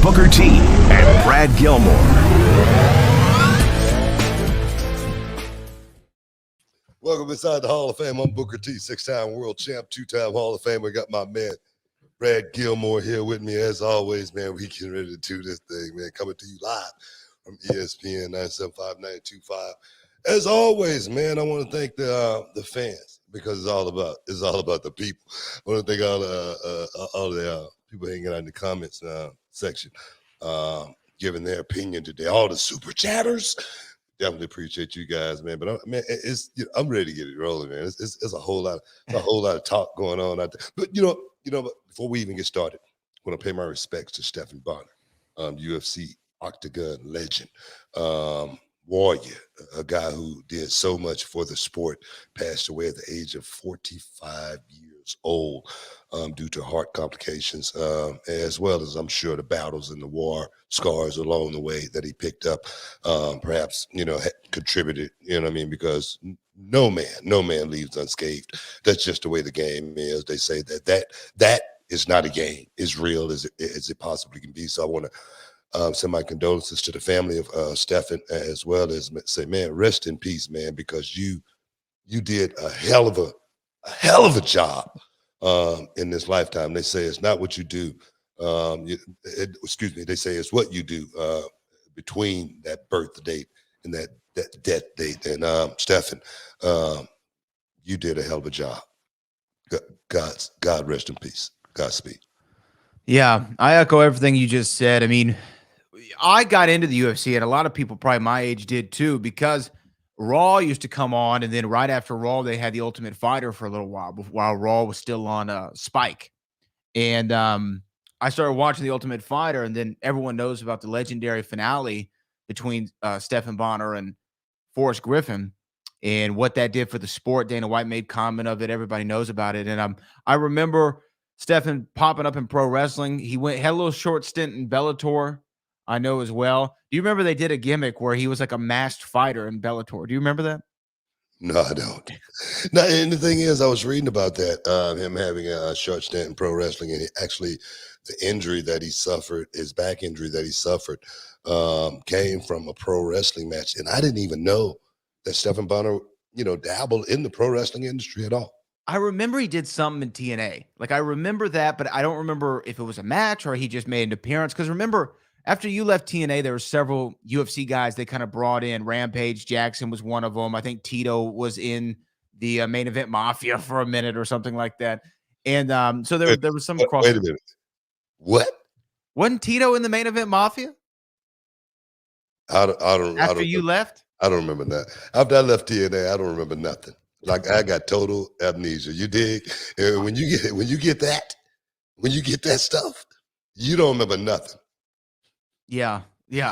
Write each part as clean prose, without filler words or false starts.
Booker T and Brad Gilmore. Welcome inside the Hall of Fame. I'm Booker T, 6-time world champ, 2-time Hall of Famer. Got my man Brad Gilmore here with me. As always, man, we getting ready to do this thing, man. Coming to you live from ESPN 975-925. As always, man, I want to thank the fans because it's all about the people. I want to thank all the people hanging out in the comments section, giving their opinion today. All the super chatters. Definitely appreciate you guys, man. But I'm ready to get it rolling, man. It's a whole lot of talk going on out there. But but before we even get started, I want to pay my respects to Stephan Bonnar, UFC Octagon legend, warrior, a guy who did so much for the sport, passed away at the age of 45 years old due to heart complications, as well as I'm sure the battles and the war scars along the way that he picked up, perhaps, contributed, because no man leaves unscathed. That's just the way the game is. They say that is not a game, as real as it possibly can be. So I want to send my condolences to the family of Stephan, as well as say, man, rest in peace, man, because you did a hell of a job in this lifetime. They say it's not what you do. They say it's what you do between that birth date and that death date. And Stephan, you did a hell of a job. God rest in peace. Godspeed. Yeah, I echo everything you just said. I mean, I got into the UFC, and a lot of people probably my age did too, because Raw used to come on, and then right after Raw, they had the Ultimate Fighter for a little while Raw was still on Spike. And I started watching the Ultimate Fighter, and then everyone knows about the legendary finale between Stephan Bonnar and Forrest Griffin and what that did for the sport. Dana White made comment of it. Everybody knows about it. And I remember Stephan popping up in pro wrestling. He had a little short stint in Bellator, I know as well. Do you remember they did a gimmick where he was like a masked fighter in Bellator? Do you remember that? No, I don't. No, and the thing is, I was reading about that, him having a short stint in pro wrestling, and actually the injury that he suffered, his back injury that he suffered, came from a pro wrestling match. And I didn't even know that Stephan Bonnar, dabbled in the pro wrestling industry at all. I remember he did something in TNA. Like, I remember that, but I don't remember if it was a match or he just made an appearance. Because remember, after you left TNA, there were several UFC guys they kind of brought in. Rampage Jackson was one of them. I think Tito was in the main event Mafia for a minute or something like that. And so there was some cross. Wait a minute. What? Wasn't Tito in the main event Mafia? After you left? I don't remember that. After I left TNA, I don't remember nothing. Like, I got total amnesia. You dig? And when you get that stuff, you don't remember nothing. Yeah,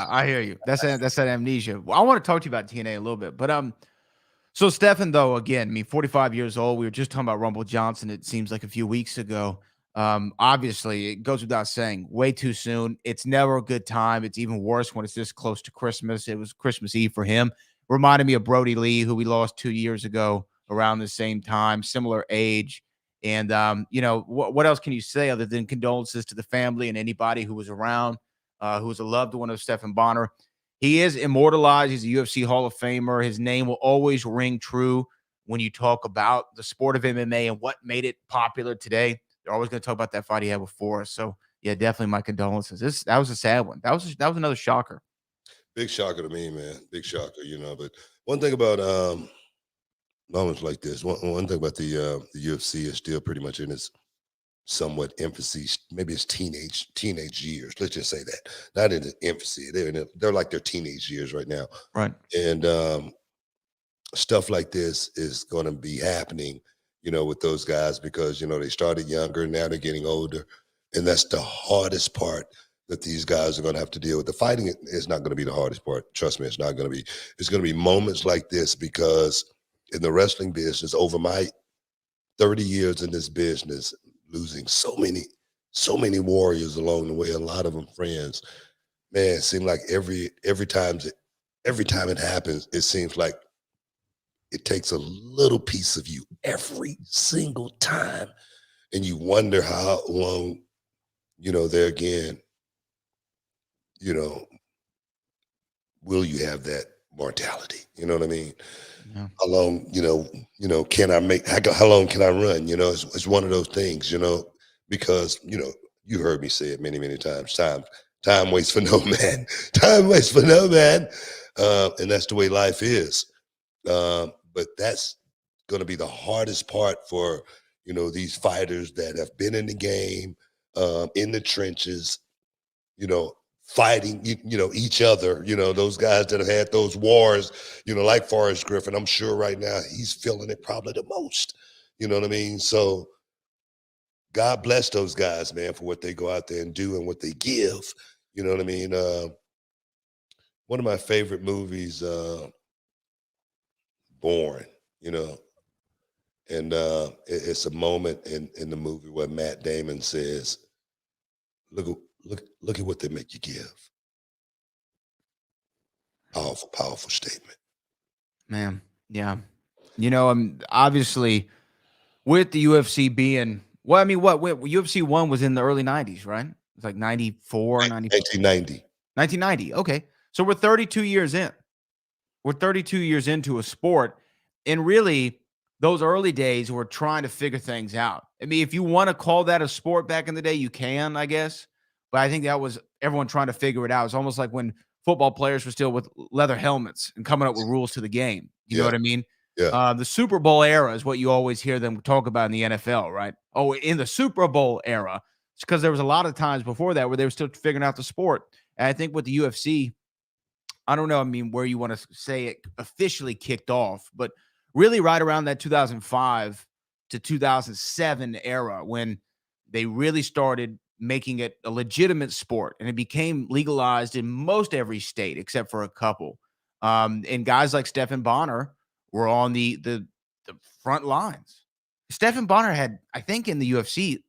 I hear you. That's that amnesia. Well, I want to talk to you about TNA a little bit, but so Stephan, though, again, I mean, 45 years old. We were just talking about Rumble Johnson. It seems like a few weeks ago. Obviously, it goes without saying, way too soon. It's never a good time. It's even worse when it's this close to Christmas. It was Christmas Eve for him. Reminded me of Brody Lee, who we lost 2 years ago around the same time, similar age. And what else can you say other than condolences to the family and anybody who was around? Who was a loved one of Stephan Bonnar. He is immortalized. He's a UFC Hall of Famer. His name will always ring true when you talk about the sport of MMA and what made it popular today. They're always going to talk about that fight he had before us. So, yeah, definitely my condolences. That was a sad one. That was another shocker. Big shocker to me, man. Big shocker, But one thing about moments like this, one thing about the UFC is still pretty much in its somewhat infancy, maybe it's teenage years. Let's just say that. Not in its infancy. They're like their teenage years right now. Right. And stuff like this is going to be happening, with those guys because, they started younger, now they're getting older. And that's the hardest part that these guys are going to have to deal with. The fighting is not going to be the hardest part. Trust me, it's not going to be. It's going to be moments like this because in the wrestling business, over my 30 years in this business, losing so many warriors along the way, a lot of them friends. Man, it seemed like every time it happens, it seems like it takes a little piece of you every single time. And you wonder how long, there again, you know, will you have that mortality? You know what I mean? Yeah. How long, can I how long can I run? It's one of those things, because, you heard me say it many, many times. Time waits for no man. Time waits for no man. And that's the way life is. But that's going to be the hardest part for, these fighters that have been in the game, in the trenches, fighting, each other, those guys that have had those wars, like Forrest Griffin. I'm sure right now he's feeling it probably the most. You know what I mean? So God bless those guys, man, for what they go out there and do and what they give. You know what I mean? One of my favorite movies, Born, and it's a moment in the movie where Matt Damon says, look at what they make you give. Powerful, powerful statement. Man, yeah. Obviously with the UFC being, UFC 1 was in the early 90s, right? It's like 94, 1990. 1990. Okay. So we're 32 years in. We're 32 years into a sport. And really, those early days were trying to figure things out. I mean, if you want to call that a sport back in the day, you can, I guess. But I think that was everyone trying to figure it out. It's almost like when football players were still with leather helmets and coming up with rules to the game. You know what I mean? Yeah. The Super Bowl era is what you always hear them talk about in the NFL, right? Oh, in the Super Bowl era, it's because there was a lot of times before that where they were still figuring out the sport. And I think with the UFC, I don't know, where you want to say it officially kicked off, but really right around that 2005 to 2007 era when they really started making it a legitimate sport and it became legalized in most every state except for a couple. And guys like Stephan Bonnar were on the front lines. Stephan Bonnar had, I think, in the UFC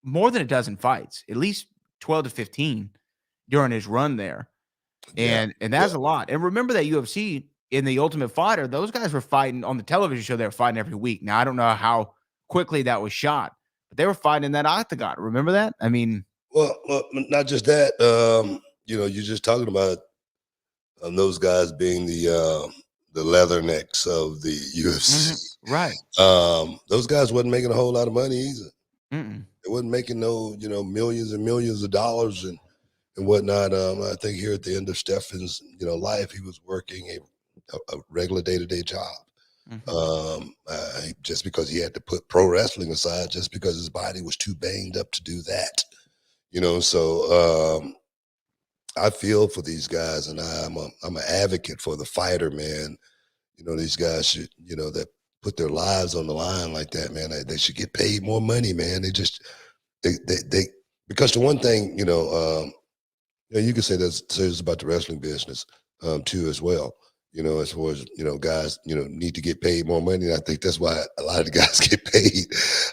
more than a dozen fights, at least 12 to 15 during his run there. And that's a lot. And remember that UFC in the Ultimate Fighter, those guys were fighting on the television show. They were fighting every week. Now, I don't know how quickly that was shot, but they were fighting in that octagon. Remember that? Well, not just that. You're just talking about those guys being the leathernecks of the UFC. Mm-hmm. Right. Those guys wasn't making a whole lot of money either. Mm-mm. They wasn't making no, millions and millions of dollars and whatnot. I think here at the end of Stephan's, life, he was working a regular day-to-day job. Mm-hmm. Just because he had to put pro wrestling aside, just because his body was too banged up to do that. So I feel for these guys, and I'm an advocate for the fighter, man. These guys should, that put their lives on the line like that, man. They should get paid more money, man. They because the one thing, you can say that's about the wrestling business too as well. As far as guys, need to get paid more money. And I think that's why a lot of the guys get paid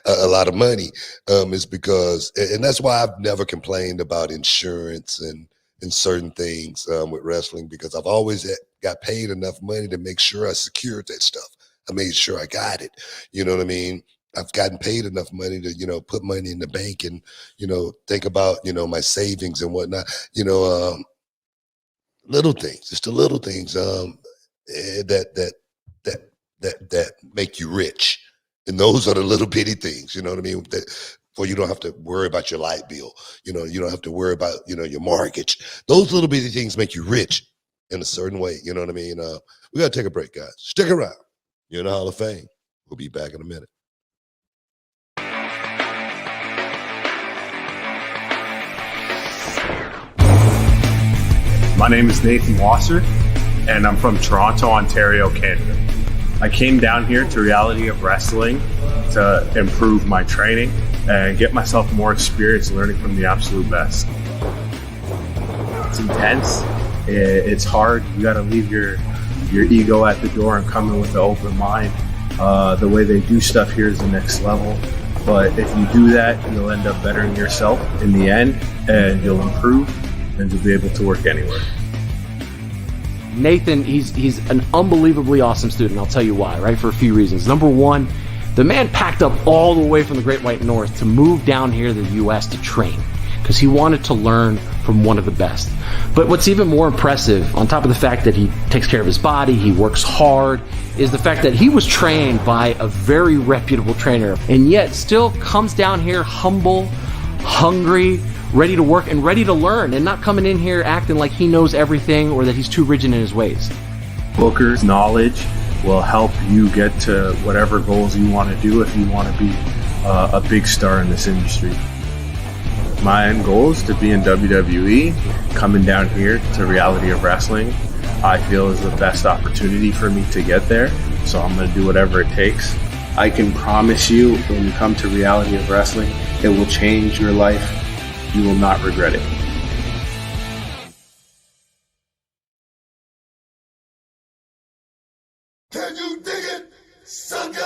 a lot of money. Is because, and that's why I've never complained about insurance and certain things with wrestling, because I've always got paid enough money to make sure I secured that stuff. I made sure I got it. You know what I mean? I've gotten paid enough money to, put money in the bank and, think about, my savings and whatnot, little things, just the little things that make you rich. And those are the little bitty things, you know what I mean? For you don't have to worry about your light bill. You don't have to worry about, your mortgage. Those little bitty things make you rich in a certain way. You know what I mean? We got to take a break, guys. Stick around. You're in the Hall of Fame. We'll be back in a minute. My name is Nathan Wasser, and I'm from Toronto, Ontario, Canada. I came down here to Reality of Wrestling to improve my training and get myself more experience learning from the absolute best. It's intense. It's hard. You got to leave your ego at the door and come in with an open mind. The way they do stuff here is the next level. But if you do that, you'll end up bettering yourself in the end, and you'll improve, and you'll be able to work anywhere. Nathan, he's an unbelievably awesome student. I'll tell you why, right? For a few reasons. Number one, the man packed up all the way from the Great White North to move down here to the U.S. to train. because he wanted to learn from one of the best. But what's even more impressive, on top of the fact that he takes care of his body, he works hard, is the fact that he was trained by a very reputable trainer, and yet still comes down here humble, hungry, ready to work and ready to learn, and not coming in here acting like he knows everything or that he's too rigid in his ways. Booker's knowledge will help you get to whatever goals you want to do if you want to be a big star in this industry. My end goal is to be in WWE. Coming down here to Reality of Wrestling, I feel is the best opportunity for me to get there. So I'm going to do whatever it takes. I can promise you, when you come to Reality of Wrestling, it will change your life. You will not regret it. Can you dig it, sucker?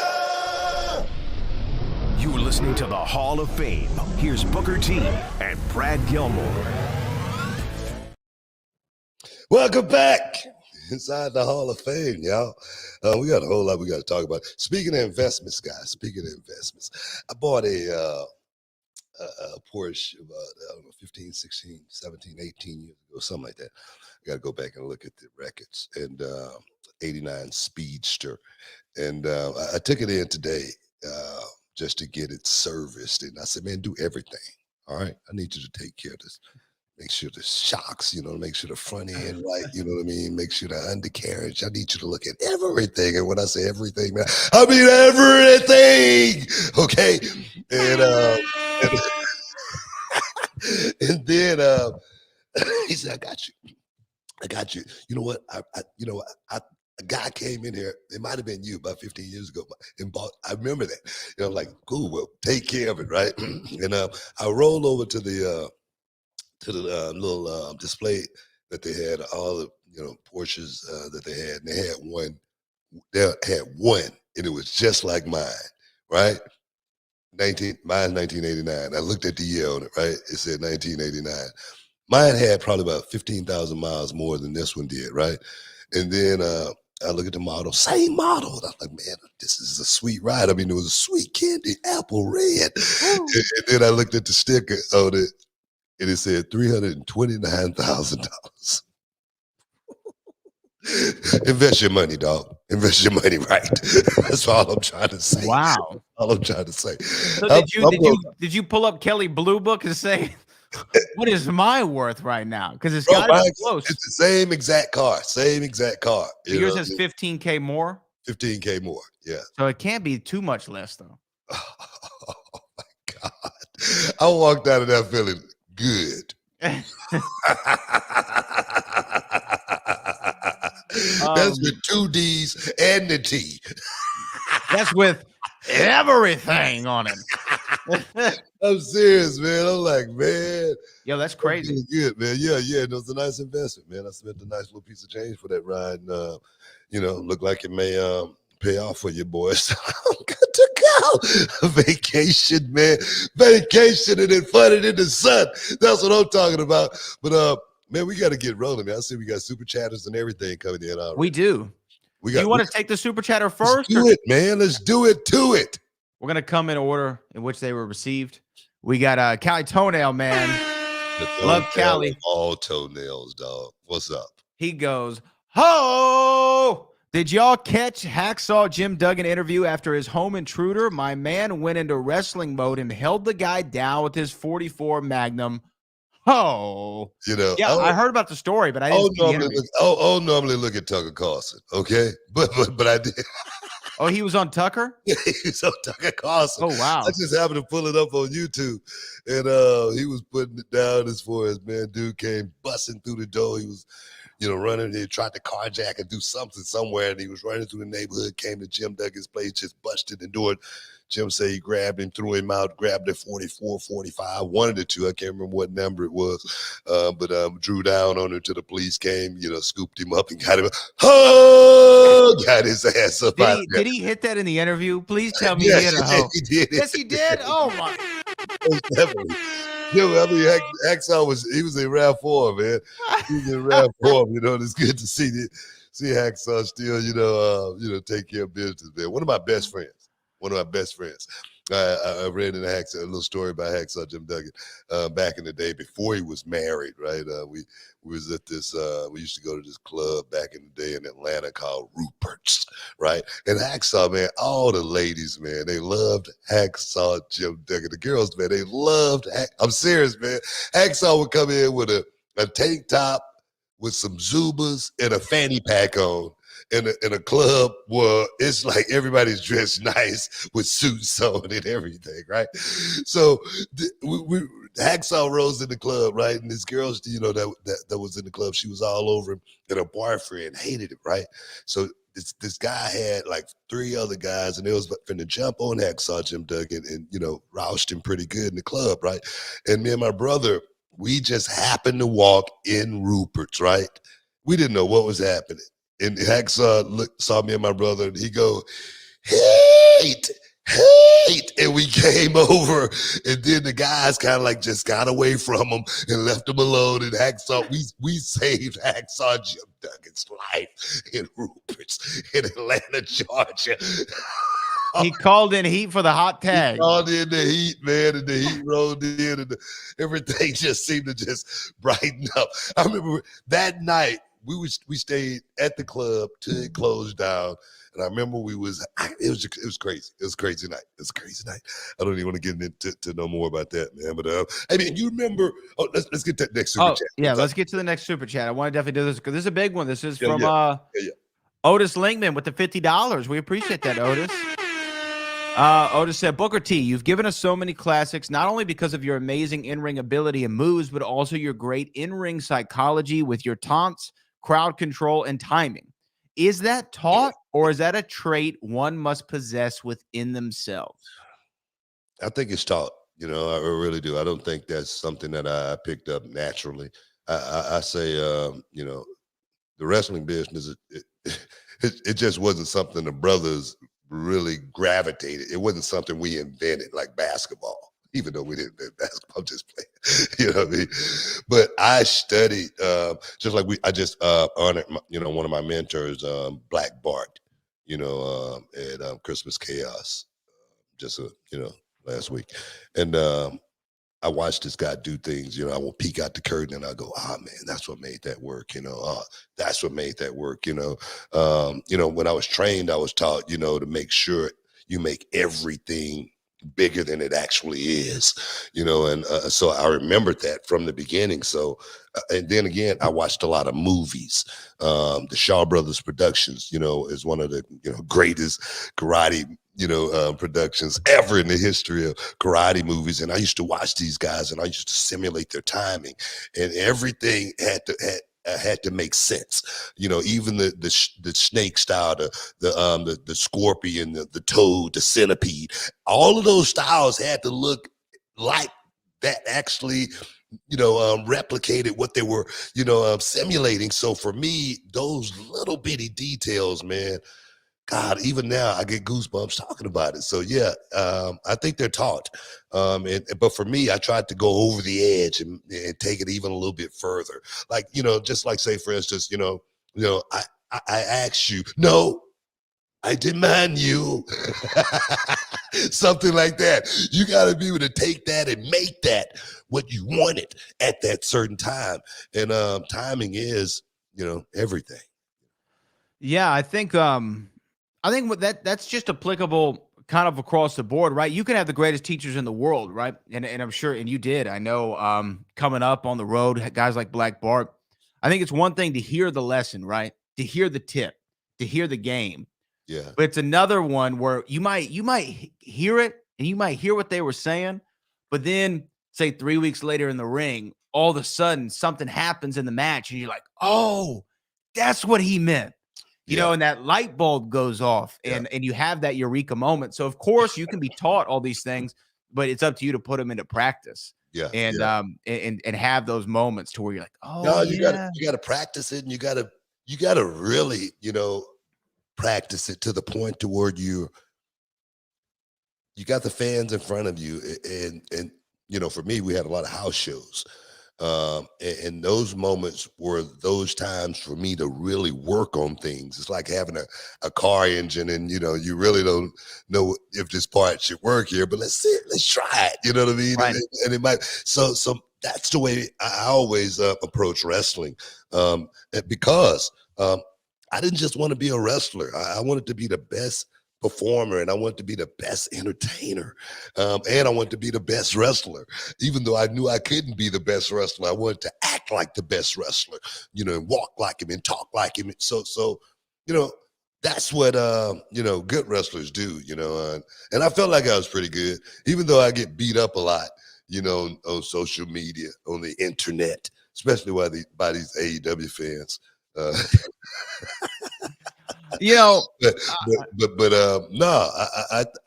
You're listening to the Hall of Fame. Here's Booker T and Brad Gilmore. Welcome back inside the Hall of Fame, y'all. We got a whole lot we got to talk about. Speaking of investments, guys, I bought a Porsche about, 15, 16, 17, 18 years ago, something like that. I got to go back and look at the records. And 89 Speedster. And I took it in today just to get it serviced. And I said, man, do everything. All right. I need you to take care of this. Make sure the shocks, make sure the front end right, you know what I mean? Make sure the undercarriage. I need you to look at everything. And when I say everything, man, I mean everything. Okay. And then he said, I got you. You know what? A guy came in here. It might have been you about 15 years ago, and bought. I remember that. I'm like, cool. Well, take care of it, right? And I rolled over to the little display that they had, all the Porsches that they had, and they had one. They had one, and it was just like mine, right? Mine's 1989. I looked at the year on it, right? It said 1989. Mine had probably about 15,000 miles more than this one did, right? And then I look at the model, same model. And I'm like, man, this is a sweet ride. I mean, it was a sweet candy apple red. And then I looked at the sticker on it, and it said $329,000. Invest your money, dog. Invest your money right. That's all I'm trying to say. Wow. All I'm trying to say. So did you pull up Kelly Blue Book and say, what is my worth right now? Because it's got to be close. It's the same exact car. Yours has 15K more? 15K more, yeah. So it can't be too much less, though. Oh, my God. I walked out of that feeling good. That's with 2 D's and the T. That's with everything on it. I'm serious, man. I'm like, man. Yo, that's crazy. Good, man. Yeah. It was a nice investment, man. I spent a nice little piece of change for that ride. And, look like it may pay off for you, boys. I'm good to go. Vacation, man. Vacation and then fun in the sun. That's what I'm talking about. But, man, we got to get rolling, man. I see we got super chatters and everything coming in. Already. We do. Do you want to take the super chatter first? Let's do it, man. Let's do it to it. We're going to come in order in which they were received. We got Cali Toenail, man. Love Cali. All toenails, dog. What's up? He goes, ho! Did y'all catch Hacksaw Jim Duggan interview after his home intruder? My man went into wrestling mode and held the guy down with his 44 Magnum. Oh, yeah, I heard about the story, but I didn't see the interview. Normally look at Tucker Carlson, okay? But I did. Oh, he was on Tucker? Yeah, he was on Tucker Carlson. Oh, wow. I just happened to pull it up on YouTube, and he was putting it down as far as, man, dude came busting through the door. He was, running. He tried to carjack and do something somewhere, and he was running through the neighborhood, came to Jim Duggan's place, just busted the door. Jim said he grabbed him, threw him out, grabbed the 44, 45, one of the two. I can't remember what number it was, but drew down on him till the police came, scooped him up and got him. Oh, got his ass up out there. Did he hit that in the interview? Please tell me he hit a hoe. He did. Yes, he did? Oh, my. Definitely. Hacksaw was in round 4, man. He was in round 4. It's good to see Hacksaw still, take care of business, man. One of my best friends. I read in a little story about Hacksaw Jim Duggan back in the day before he was married, right? We was at this, we used to go to this club back in the day in Atlanta called Rupert's, right? And Hacksaw, man, all the ladies, man, they loved Hacksaw Jim Duggan. The girls, man, they loved, I'm serious, man. Hacksaw would come in with a tank top with some Zubas and a fanny pack on. In a club where it's like everybody's dressed nice with suits on and everything, right? So Hacksaw rose in the club, right? And this girl, that was in the club, she was all over him, and her boyfriend hated him, right? So this guy had like 3 other guys, and they was finna jump on Hacksaw Jim Duggan and, roused him pretty good in the club, right? And me and my brother, we just happened to walk in Rupert's, right? We didn't know what was happening. And Hacksaw saw me and my brother, and he go, hate. And we came over, and then the guys kind of like just got away from him and left him alone. And Hacksaw, we saved Hacksaw Jim Duggan's life in Rupert's in Atlanta, Georgia. He called in heat for the hot tag. He called in the heat, man, and the heat rolled in, and everything just seemed to just brighten up. I remember that night, we stayed at the club till it closed down, and I remember it was crazy. It was a crazy night. It was a crazy night. I don't even want to get into no more about that, man. But I mean, you remember? Oh, let's get to that next super chat. Yeah, let's get to the next super chat. I want to definitely do this because this is a big one. This is from Otis Linkman with the $50. We appreciate that, Otis. Otis said, Booker T, you've given us so many classics, not only because of your amazing in-ring ability and moves, but also your great in-ring psychology with your taunts, crowd control, and timing. Is that taught, or is that a trait one must possess within themselves? I think it's taught. I really do. I don't think that's something that I picked up naturally. I say, the wrestling business, it just wasn't something the brothers really gravitated. It wasn't something we invented like basketball. Even though we didn't invent basketball, I'm just playing. You know what I mean? But I studied, just like I just honored, one of my mentors, Black Bart, at Christmas Chaos, just last week, and I watched this guy do things. I will peek out the curtain and I go, man, that's what made that work. That's what made that work. When I was trained, I was taught, to make sure you make everything bigger than it actually is, and so I remembered that from the beginning. So, and then again, I watched a lot of movies. The Shaw Brothers Productions, is one of the greatest karate productions ever in the history of karate movies. And I used to watch these guys, and I used to simulate their timing, and everything had to make sense. Even the snake style, the scorpion, the toad, the centipede, all of those styles had to look like that actually, replicated what they were, simulating. So for me, those little bitty details, man, God, even now I get goosebumps talking about it. So yeah, I think they're taught. But for me, I tried to go over the edge and take it even a little bit further. Like, just like say, for instance, I asked you, no, I demand you. Something like that. You got to be able to take that and make that what you wanted at that certain time. And timing is, everything. Yeah, I think that's just applicable kind of across the board, right? You can have the greatest teachers in the world, right? And I'm sure, and you did, I know, coming up on the road, guys like Black Bart. I think it's one thing to hear the lesson, right? To hear the tip, to hear the game. Yeah. But it's another one where you might hear it and you might hear what they were saying, but then say 3 weeks later in the ring, all of a sudden something happens in the match and you're like, oh, that's what he meant. And that light bulb goes off and you have that eureka moment. So of course you can be taught all these things, but it's up to you to put them into practice. Yeah. And have those moments to where you're like, oh, no, you gotta practice it, and you gotta really, practice it to the point to where you got the fans in front of you. And for me, we had a lot of house shows. And those moments were those times for me to really work on things. It's like having a car engine, and you really don't know if this part should work here, but let's see it, let's try it. You know what I mean? Right. And it might. So that's the way I always approach wrestling, because I didn't just want to be a wrestler. I wanted to be the best performer, and I wanted to be the best entertainer, and I wanted to be the best wrestler. Even though I knew I couldn't be the best wrestler, I wanted to act like the best wrestler, and walk like him and talk like him. So that's what good wrestlers do, and I felt like I was pretty good, even though I get beat up a lot, on social media, on the internet, especially by these AEW fans. No,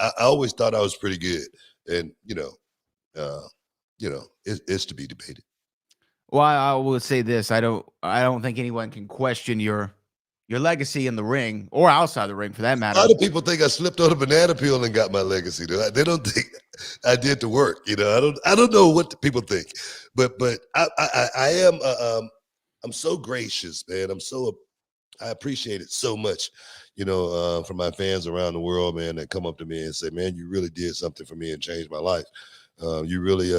I always thought I was pretty good, and it's to be debated. Well, I will say this: I don't think anyone can question your legacy in the ring or outside the ring, for that matter. A lot of people think I slipped on a banana peel and got my legacy. They don't think I did the work. I don't know what the people think, but I am. I'm so gracious, man. I appreciate it so much, from my fans around the world, man, that come up to me and say, man, you really did something for me and changed my life. You really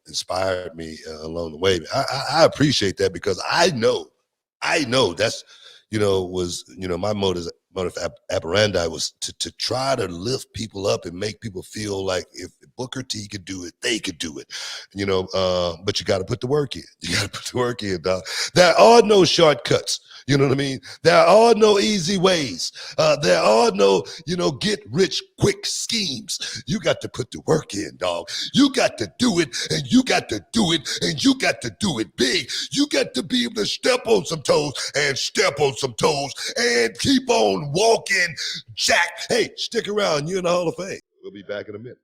inspired me along the way. I appreciate that, because I know that's, was, my motive operandi was to try to lift people up and make people feel like if Booker T could do it, they could do it, but you got to put the work in. You got to put the work in, dog. There are no shortcuts. You know what I mean? There are no easy ways. There are no, get rich quick schemes. You got to put the work in, dog. You got to do it, and you got to do it, and you got to do it big. You got to be able to step on some toes and step on some toes and keep on walking, Jack. Hey, stick around. You're in the Hall of Fame. We'll be back in a minute.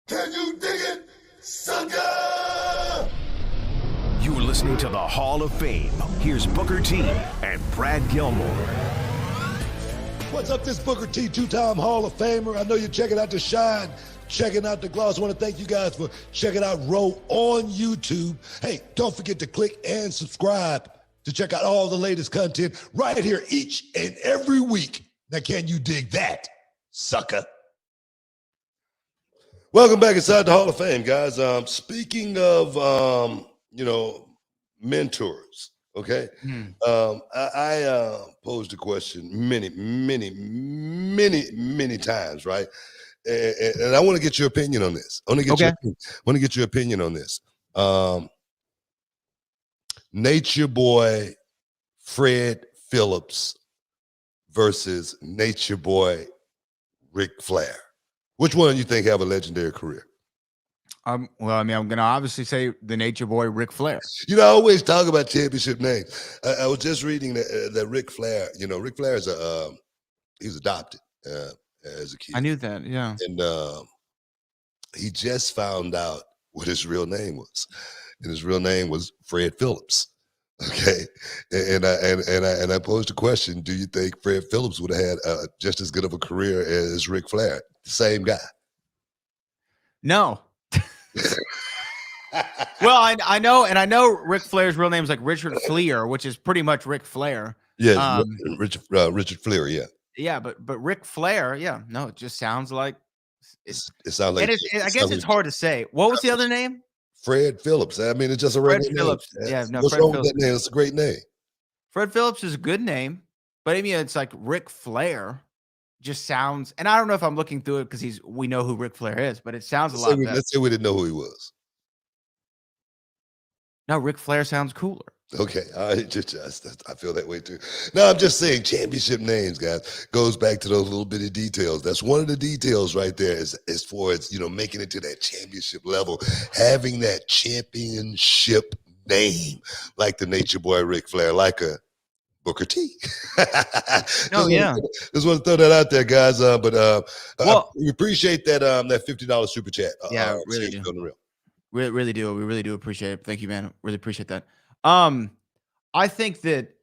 Can you dig it, sucker? You're listening to the Hall of Fame. Here's Booker T and Brad Gilmore. What's up, this Booker T, two-time Hall of Famer. I know you're checking out the shine, checking out the gloss. I want to thank you guys for checking out Row on YouTube. Hey, don't forget to click and subscribe to check out all the latest content right here each and every week. Now, can you dig that, sucker? Welcome back inside the Hall of Fame, guys. Speaking of, mentors, okay? I posed a question many times, right? And I want to get your opinion on this. I want to get your opinion on this. Nature Boy Fred Phillips versus Nature Boy Ric Flair. Which one do you think have a legendary career? Well, I mean, I'm going to obviously say the Nature Boy, Ric Flair. I always talk about championship names. I was just reading that Ric Flair, Ric Flair is he was adopted as a kid. I knew that, yeah. And he just found out what his real name was. And his real name was Fred Phillips. Okay. And I posed a question, do you think Fred Phillips would have had just as good of a career as Ric Flair? The same guy. No. Well, I know Ric Flair's real name is like Richard Fleer, which is pretty much Ric Flair. Yeah, Richard Fleer, yeah. Yeah, but Ric Flair, yeah, no, it just sounds like it sounds like. I guess it's hard to say. What was the other name? Fred Phillips. I mean, it's just a Fred regular Phillips. name. Yeah, no. What's Fred wrong Phillips. with that name? It's a great name. Fred Phillips is a good name, but I mean, it's like Ric Flair. Just sounds, and I don't know if I'm looking through it because we know who Ric Flair is, but it sounds a lot better. Let's say we didn't know who he was. No, Ric Flair sounds cooler. Okay, all right, I feel that way too. No, I'm just saying championship names, guys, goes back to those little bitty details. That's one of the details right there as far as, making it to that championship level, having that championship name, like the Nature Boy Ric Flair, like a Booker T. Oh, yeah. Just want to throw that out there, guys. Well, we appreciate that that $50 super chat. Yeah, really do. On the real. Really do. We really do appreciate it. Thank you, man. Really appreciate that. I think that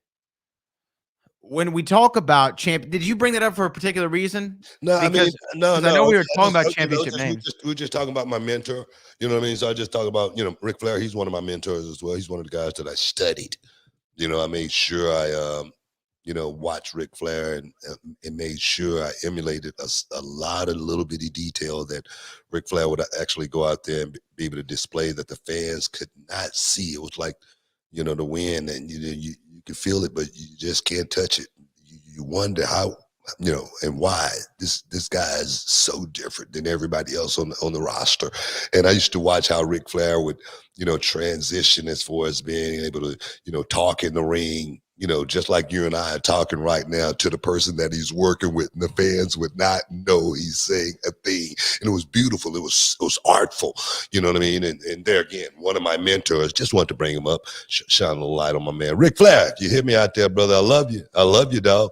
when we talk about did you bring that up for a particular reason? No, Because I know we were talking about championship names. We're just talking about my mentor. You know what I mean? So I just talk about, Ric Flair. He's one of my mentors as well. He's one of the guys that I studied. I made sure I, watched Ric Flair and made sure I emulated a lot of little bitty detail that Ric Flair would actually go out there and be able to display that the fans could not see. It was like, the wind, and you can feel it, but you just can't touch it. You wonder how, and why this guy is so different than everybody else on the roster. And I used to watch how Ric Flair would, transition as far as being able to, talk in the ring, just like you and I are talking right now, to the person that he's working with, and the fans would not know he's saying a thing. And it was beautiful. It was artful. You know what I mean? And there again, one of my mentors, just wanted to bring him up, shine a little light on my man, Ric Flair. You hear me out there, brother? I love you. I love you, dog.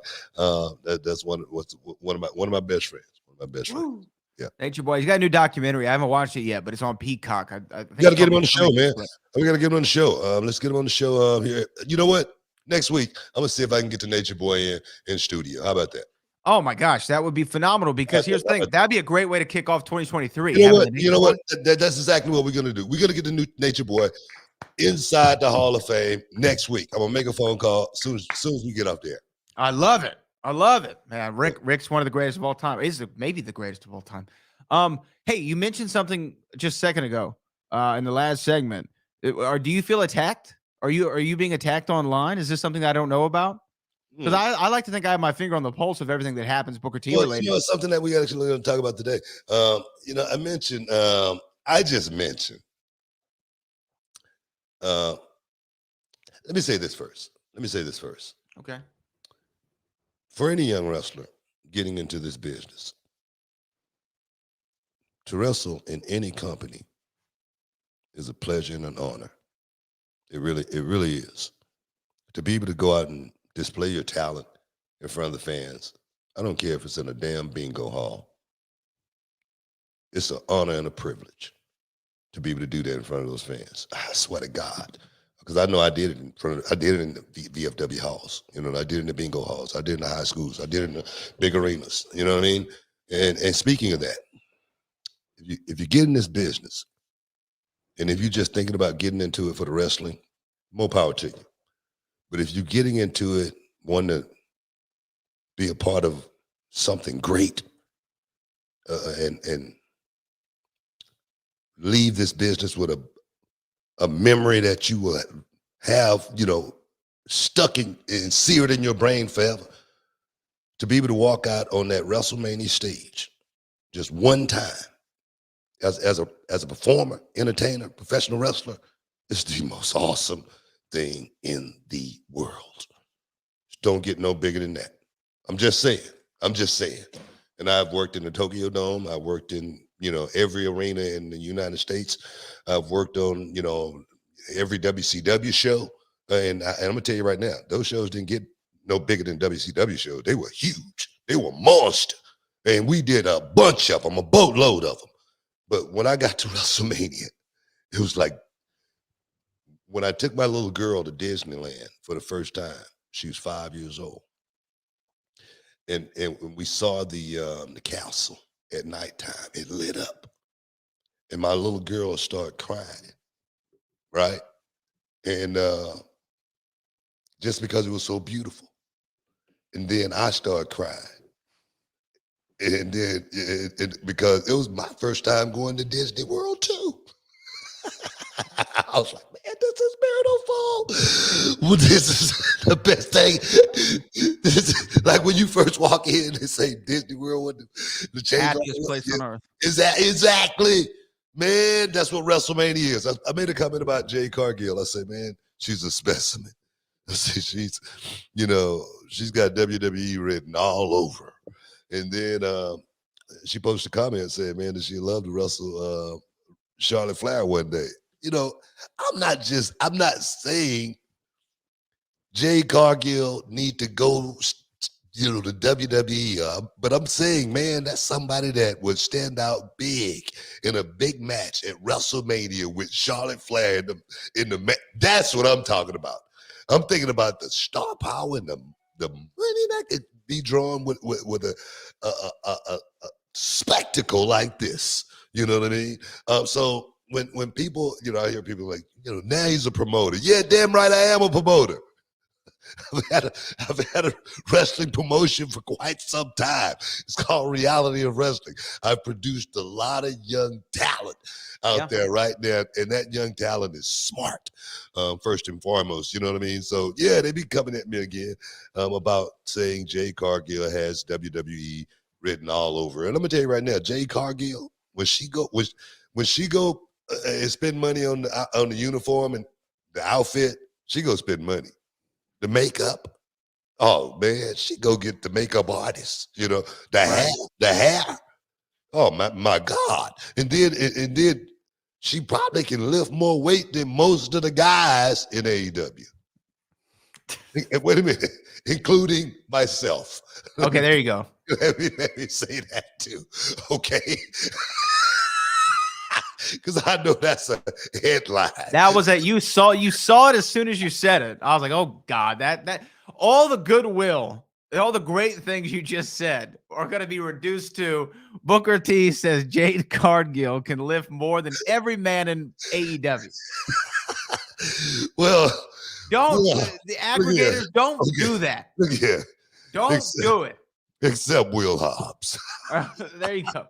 That's one of my best friends. One of my best friends. Yeah. Nature Boy. He's got a new documentary. I haven't watched it yet, but it's on Peacock. I think we got to get him on the show, man. We got to get him on the show. Let's get him on the show here. You know what? Next week, I'm going to see if I can get the Nature Boy in studio. How about that? Oh, my gosh. That would be phenomenal, because here's the thing. That'd be a great way to kick off 2023. You know what? That's exactly what we're going to do. We're going to get the new Nature Boy inside the Hall of Fame next week. I'm going to make a phone call as soon as we get up there. I love it. I love it, man. Rick's one of the greatest of all time. He's maybe the greatest of all time. Hey, you mentioned something just a second ago in the last segment. Do you feel attacked? Are you being attacked online? Is this something that I don't know about? Because I like to think I have my finger on the pulse of everything that happens Booker T related. Something that we actually going to talk about today. I just mentioned. Let me say this first. Okay. For any young wrestler getting into this business, to wrestle in any company is a pleasure and an honor. It really is. To be able to go out and display your talent in front of the fans, I don't care if it's in a damn bingo hall. It's an honor and a privilege to be able to do that in front of those fans. I swear to God, because I know I did it in the VFW halls. I did it in the bingo halls. I did it in the high schools. I did it in the big arenas. You know what I mean? And speaking of that, if you get in this business, and if you're just thinking about getting into it for the wrestling, more power to you. But if you're getting into it, want to be a part of something great, and leave this business with a memory that you will have, stuck and seared in your brain forever, to be able to walk out on that WrestleMania stage just one time as a performer, entertainer, professional wrestler, it's the most awesome thing in the world. Don't get no bigger than that. I'm just saying. And I've worked in the Tokyo Dome. I've worked in, every arena in the United States. I've worked on, every WCW show. And I'm going to tell you right now, those shows didn't get no bigger than WCW shows. They were huge. They were monster. And we did a bunch of them, a boatload of them. But when I got to WrestleMania, it was like when I took my little girl to Disneyland for the first time. She was 5 years old. And when we saw the castle at nighttime, it lit up. And my little girl started crying, right? And just because it was so beautiful. And then I started crying. And then because it was my first time going to Disney World too. I was like, man, this is Fall. Well, this is the best thing. This is, like when you first walk in and say Disney World with the change. Happiest place on earth. Exactly. Man, that's what WrestleMania is. I made a comment about Jay Cargill. I said, man, she's a specimen. She's, she's got WWE written all over her. And then she posted a comment and said, man, that she loved to wrestle Charlotte Flair one day. I'm not saying Jade Cargill need to go, to WWE, but I'm saying, man, that's somebody that would stand out big in a big match at WrestleMania with Charlotte Flair that's what I'm talking about. I'm thinking about the star power and the money that could be drawn with a spectacle like this. You know what I mean? So when people, I hear people like, now he's a promoter. Yeah, damn right, I am a promoter. I've had a wrestling promotion for quite some time. It's called Reality of Wrestling. I've produced a lot of young talent out there right now, and that young talent is smart, first and foremost. You know what I mean? So, yeah, they be coming at me again about saying Jade Cargill has WWE written all over. And I'm going to tell you right now, Jade Cargill, when she go and spend money on the uniform and the outfit, she go spend money. The makeup, oh man, she go get the makeup artist. The hair. Oh my God! And then she probably can lift more weight than most of the guys in AEW. Wait a minute, including myself. Okay, there you go. Let me say that too. Okay. Because I know that's a headline. That was it. You saw it as soon as you said it. I was like, oh God, that all the goodwill, all the great things you just said are going to be reduced to Booker T says Jade Cargill can lift more than every man in AEW. Well, the aggregators don't do that. Yeah. Don't do it. Except Will Hobbs. There you go.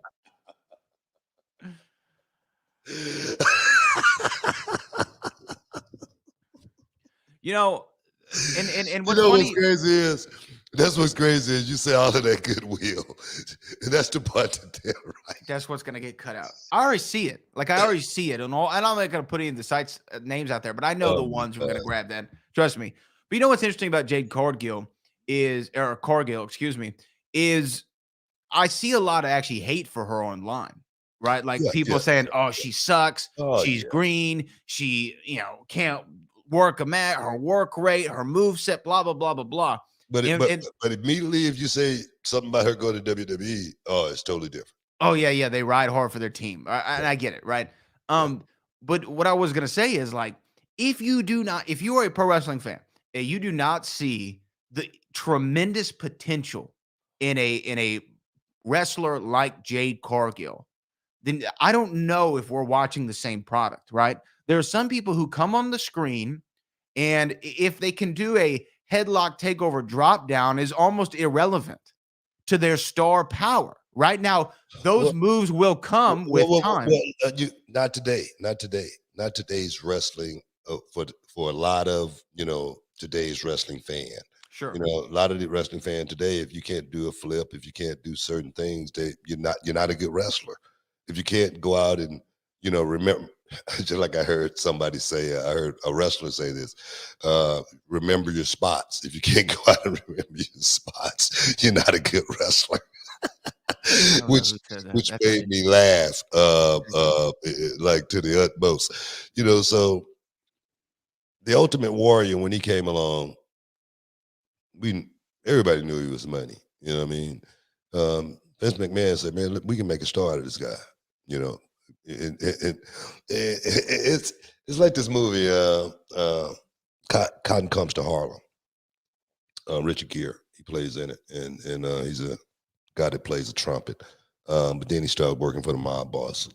And what's funny, what's crazy is you say all of that goodwill, and that's the part that right. That's what's gonna get cut out. I already see it. I already see it, and I'm not gonna put any of the sites names out there, but I know the ones who are gonna grab that. Trust me. But you know what's interesting about Jade Cargill is I see a lot of actually hate for her online. Right? People saying, oh, she sucks. She's green. She, can't work a mat, her work rate, her move set, blah, blah, blah, blah, blah. But immediately if you say something about her going to WWE, it's totally different. Oh, yeah. They ride hard for their team. And I get it, right? But what I was going to say is if you are a pro wrestling fan and you do not see the tremendous potential in a wrestler like Jade Cargill, then I don't know if we're watching the same product, right? There are some people who come on the screen, and if they can do a headlock takeover drop down is almost irrelevant to their star power. Right now, those moves will come with time. Not today's wrestling for a lot of, today's wrestling fan. Sure. A lot of the wrestling fan today, if you can't do a flip, if you can't do certain things, you're not a good wrestler. If you can't go out and, remember, just like I heard somebody say, I heard a wrestler say this, remember your spots. If you can't go out and remember your spots, you're not a good wrestler. which made me laugh, to the utmost. So the Ultimate Warrior, when he came along, everybody knew he was money. You know what I mean? Vince McMahon said, man, look, we can make a star out of this guy. And it's like this movie, Cotton Comes to Harlem. Richard Gere, he plays in it, and he's a guy that plays a trumpet. But then he started working for the mob boss.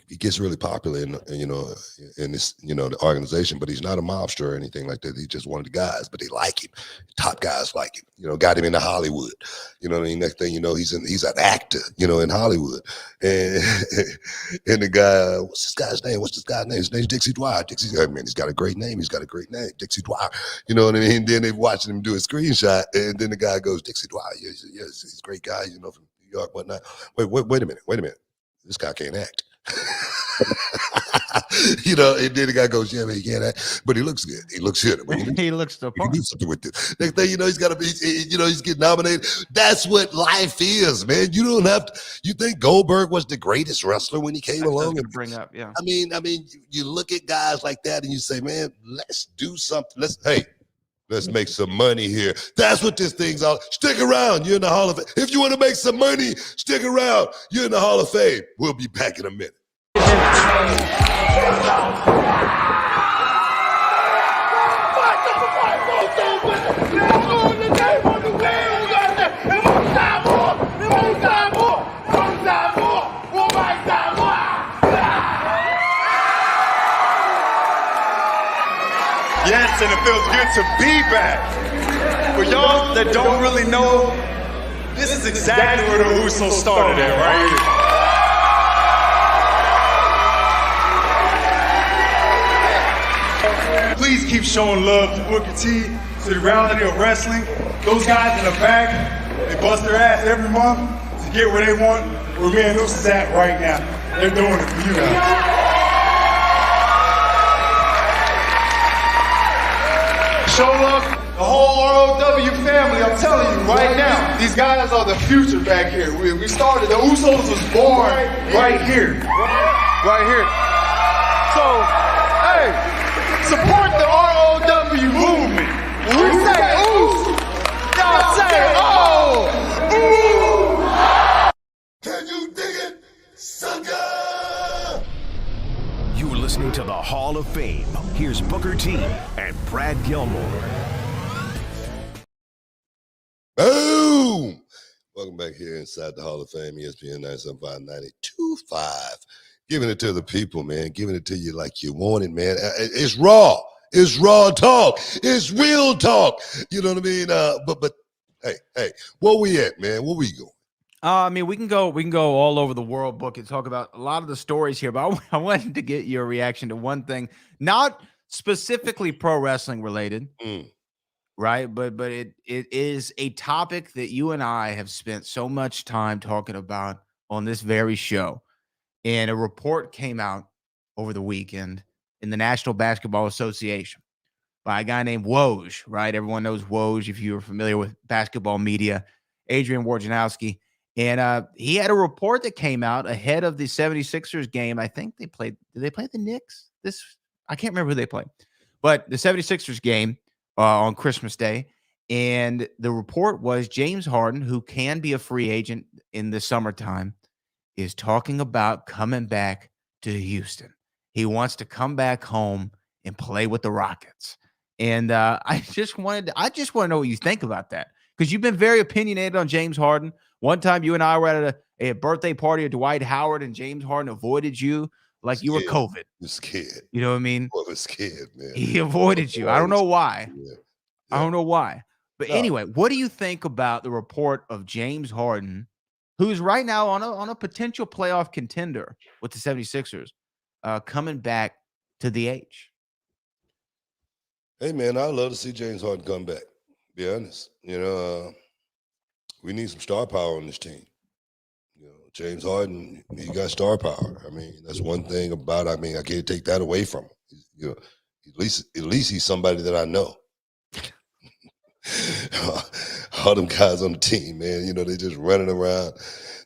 He gets really popular in this, the organization, but he's not a mobster or anything like that. He's just one of the guys, but they like him. Top guys like him, got him into Hollywood. You know what I mean? Next thing you know, he's an actor, in Hollywood. And the guy, what's this guy's name? His name's Dixie Dwyer. Man, he's got a great name. Dixie Dwyer. You know what I mean? Then they're watching him do a screenshot, and then the guy goes, Dixie Dwyer. Yes, he's a great guy, from New York, whatnot. Wait a minute. This guy can't act. And then the guy goes, yeah, man, he can't act, but he looks good. He looks good. I mean, He looks the he can part. do something with this. Next thing you know, he's got to be, he's getting nominated. That's what life is, man. You don't have to. You think Goldberg was the greatest wrestler when he came That's what I was along? gonna bring up, yeah. I mean, you look at guys like that and you say, man, let's do something. Let's make some money here. That's what this thing's all. Stick around. You're in the Hall of Fame. If you want to make some money, stick around. You're in the Hall of Fame. We'll be back in a minute. Yes, and it feels good to be back. For y'all that don't really know, this is exactly where the Usos started at, right here. Please keep showing love to Booker T, to the reality of wrestling. Those guys in the back, they bust their ass every month to get where they want, where me and Usos is at right now. They're doing it for you guys. Show love the whole ROW family. I'm telling you right now, these guys are the future back here. We started, the Usos was born right here. Right here. So, hey, support the ROW movement. When we say Usos, y'all say, oh, ooh. Can you dig it, sucker? You're listening to the Hall of Fame. Here's Booker T and Brad Gilmore. Boom! Welcome back here inside the Hall of Fame, ESPN 975-925. Giving it to the people, man. Giving it to you like you want it, man. It's raw. It's raw talk. It's real talk. You know what I mean? But hey, where we at, man? Where we going? We can go all over the world, book, and talk about a lot of the stories here, but I wanted to get your reaction to one thing, not specifically pro wrestling related, right? But it is a topic that you and I have spent so much time talking about on this very show. And a report came out over the weekend in the National Basketball Association by a guy named Woj, right? Everyone knows Woj if you're familiar with basketball media, Adrian Wojnarowski. And he had a report that came out ahead of the 76ers game. I think did they play the Knicks? I can't remember who they played. But the 76ers game on Christmas Day. And the report was James Harden, who can be a free agent in the summertime, is talking about coming back to Houston. He wants to come back home and play with the Rockets. And I just want to know what you think about that, because you've been very opinionated on James Harden. One time you and I were at a birthday party of Dwight Howard, and James Harden avoided you like you were COVID. You're scared. You know what I mean? I was scared, man. He avoided you. I don't know why. Yeah. I don't know why. But anyway, what do you think about the report of James Harden, who's right now on a potential playoff contender with the 76ers, coming back to the H? Hey, man, I'd love to see James Harden come back. Be honest. We need some star power on this team. James Harden, he got star power. I mean, that's one thing about. I can't take that away from him. At least he's somebody that I know. All them guys on the team, man. They just running around.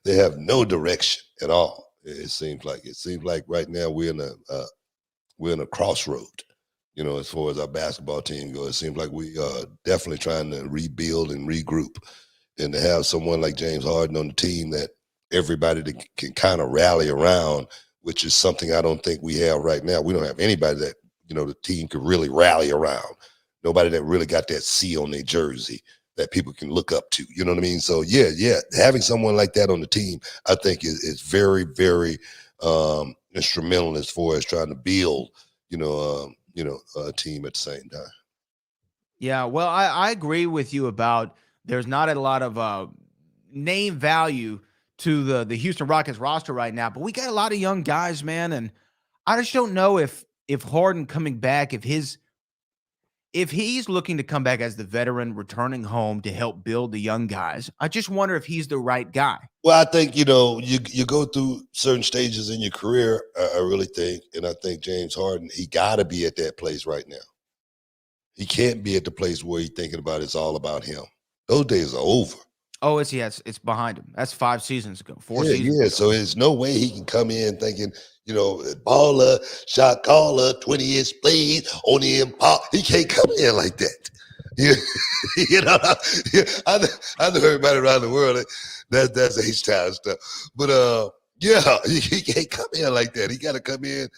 They have no direction at all. It seems like right now we're in a crossroad. As far as our basketball team goes, it seems like we are definitely trying to rebuild and regroup. And to have someone like James Harden on the team that everybody can kind of rally around, which is something I don't think we have right now. We don't have anybody that, the team could really rally around. Nobody that really got that C on their jersey that people can look up to. You know what I mean? So, yeah, having someone like that on the team, I think is very, very instrumental as far as trying to build, a team at the same time. Yeah, well, I agree with you about there's not a lot of name value to the Houston Rockets roster right now, but we got a lot of young guys, man, and I just don't know if Harden coming back, if if he's looking to come back as the veteran returning home to help build the young guys, I just wonder if he's the right guy. Well, I think, you go through certain stages in your career, I really think, and I think James Harden, he got to be at that place right now. He can't be at the place where he's thinking about it's all about him. Those days are over. Oh, it's behind him. That's 5 seasons ago, 4 seasons ago. So there's no way he can come in thinking, baller, shot caller, 20-inch blade on the impact. He can't come in like that. I know everybody around the world, that's H-Town stuff. But, he can't come in like that. He got to come in,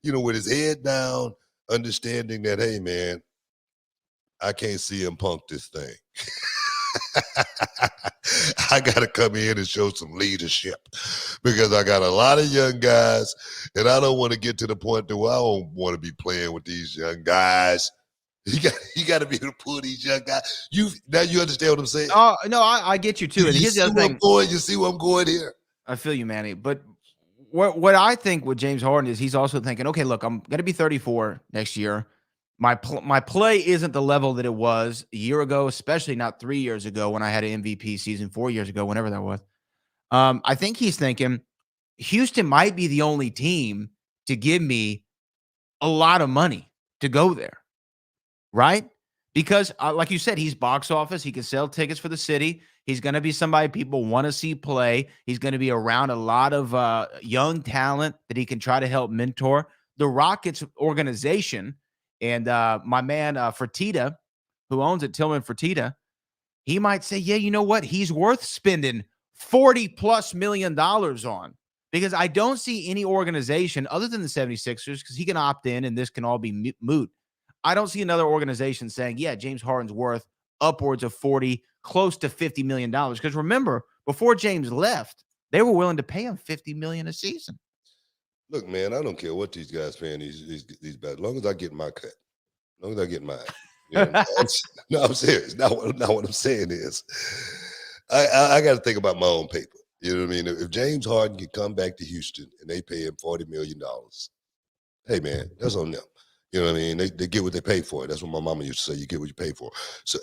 with his head down, understanding that, hey, man, I can't see him punk this thing. I got to come in and show some leadership because I got a lot of young guys, and I don't want to get to the point where I don't want to be playing with these young guys. You got to be able to pull these young guys. Now you understand what I'm saying? Oh, no, I get you too. And here's the other thing. You see where I'm going here? I feel you, Manny. But what I think with James Harden is he's also thinking, okay, look, I'm going to be 34 next year. My play isn't the level that it was a year ago, especially not 3 years ago when I had an MVP season, 4 years ago, whenever that was. I think he's thinking Houston might be the only team to give me a lot of money to go there, right? Because like you said, he's box office. He can sell tickets for the city. He's going to be somebody people want to see play. He's going to be around a lot of young talent that he can try to help mentor. The Rockets organization and my man Fertitta, who owns it, Tillman Fertitta, he might say, yeah, you know what? He's worth spending $40+ million on, because I don't see any organization other than the 76ers, because he can opt in and this can all be moot. I don't see another organization saying, yeah, James Harden's worth upwards of 40, close to $50 million. Because remember, before James left, they were willing to pay him $50 million a season. Look, man, I don't care what these guys paying these bad. As long as I get my cut, as long as I get mine. No, I'm serious. Now what I'm saying is, I got to think about my own paper. You know what I mean? If James Harden can come back to Houston and they pay him $40 million, hey, man, that's on them. You know what I mean? They get what they pay for. That's what my mama used to say. You get what you pay for. So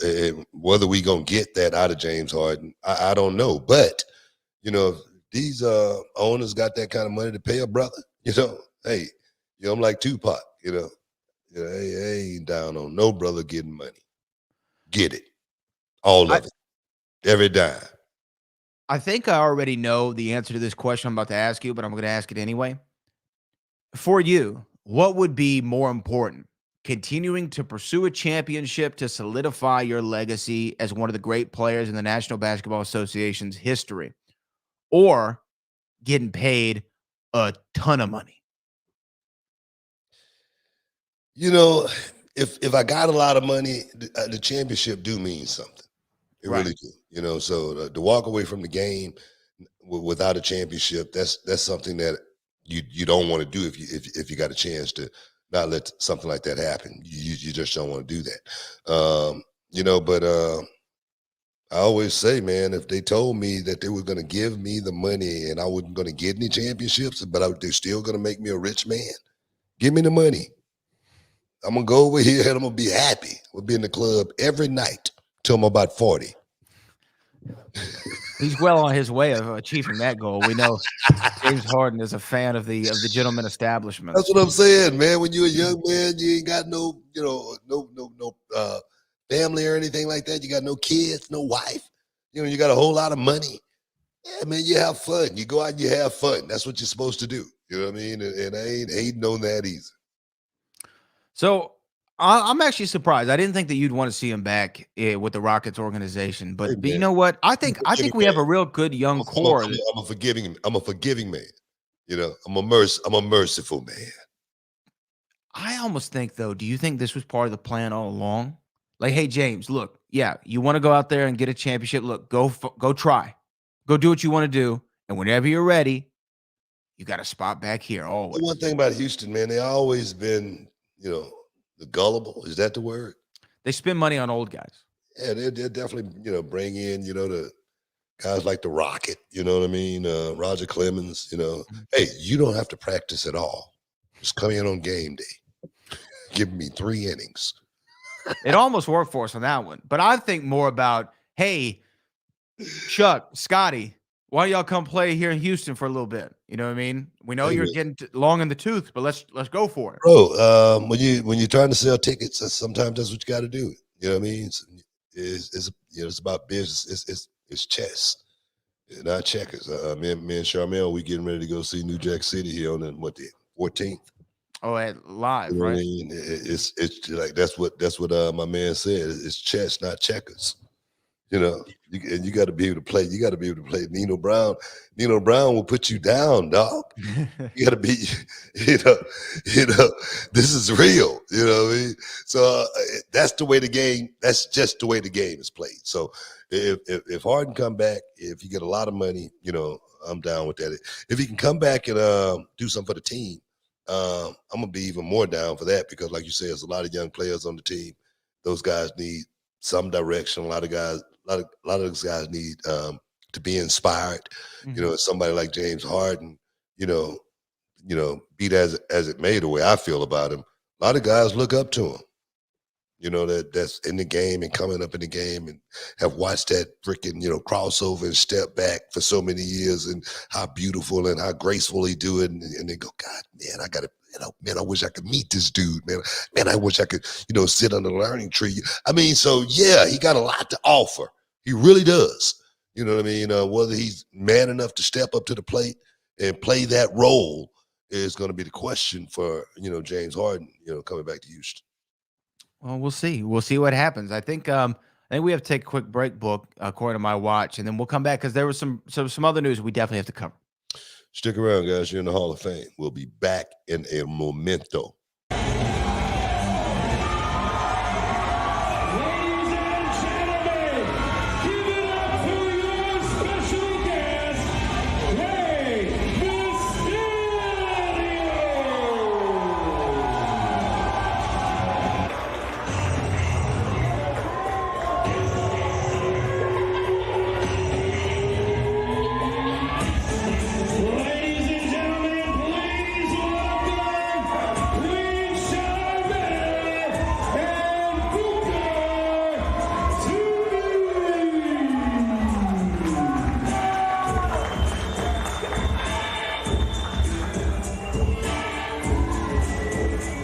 whether we going to get that out of James Harden, I don't know. But, if these owners got that kind of money to pay a brother, hey, I'm like Tupac, hey, I ain't down on no brother getting money. Get it. All of it. Every dime. I think I already know the answer to this question I'm about to ask you, but I'm going to ask it anyway. For you, what would be more important? Continuing to pursue a championship to solidify your legacy as one of the great players in the National Basketball Association's history, or getting paid a ton of money? If I got a lot of money, the championship do mean something. It Right. really do. So to walk away from the game without a championship, that's something that you don't want to do if you got a chance to not let something like that happen. You just don't want to do that. But I always say, man, if they told me that they were going to give me the money and I wasn't going to get any championships, but they're still going to make me a rich man, give me the money. I'm going to go over here and I'm going to be happy. We'll be in the club every night till I'm about 40. He's well on his way of achieving that goal. We know James Harden is a fan of the gentleman establishment. That's what I'm saying, man. When you're a young man, you ain't got no family or anything like that. You got no kids, no wife. You got a whole lot of money. Yeah, man, you have fun. You go out and you have fun. That's what you're supposed to do. You know what I mean? And I ain't hating on that either. So I'm actually surprised. I didn't think that you'd want to see him back with the Rockets organization, but you know what? I think we have a real good young core. I'm a forgiving man. I'm a merciful man. I almost think, though, do you think this was part of the plan all along? Like, hey, James, look, yeah, you want to go out there and get a championship. Look, go try. Go do what you want to do. And whenever you're ready, you got a spot back here always. The one thing about Houston, man, they always been, the gullible. Is that the word? They spend money on old guys. Yeah, they're definitely, bring in, the guys like the Rocket, you know what I mean? Roger Clemens, hey, you don't have to practice at all. Just come in on game day. Give me 3 innings. It almost worked for us on that one. But I think more about, hey, Chuck, Scotty, why don't y'all come play here in Houston for a little bit? You know what I mean? We know you're getting long in the tooth, but let's go for it, bro. When you're trying to sell tickets, sometimes that's what you got to do. You know what I mean? It's about business. It's chess, not checkers. Me and Charmel, we getting ready to go see New Jack City here on the 14th. Oh, at live, You know right? what I mean? It's like that's what my man said. It's chess, not checkers. You know, you got to be able to play. You got to be able to play. Nino Brown will put you down, dog. You got to be, you know, this is real. You know what I mean? So that's the way the game. That's just the way the game is played. So if Harden come back, if you get a lot of money, you know, I'm down with that. If he can come back and do something for the team, I'm gonna be even more down for that because, like you said, there's a lot of young players on the team. Those guys need some direction. A lot of those guys need to be inspired. Mhm. You know, somebody like James Harden, you know, beat as it may, the way I feel about him. A lot of guys look up to him. You know, that's in the game and coming up in the game and have watched that freaking, you know, crossover and step back for so many years and how beautiful and how graceful he do it. And they go, God, man, I got to, you know, man, I wish I could meet this dude, man. Man, I wish I could, you know, sit on the learning tree. I mean, so yeah, he got a lot to offer. He really does. You know what I mean? Whether he's man enough to step up to the plate and play that role is going to be the question for, you know, James Harden, you know, coming back to Houston. Well, we'll see. We'll see what happens. I think we have to take a quick break, Book, according to my watch, and then we'll come back because there was some other news we definitely have to cover. Stick around, guys. You're in the Hall of Fame. We'll be back in a momento.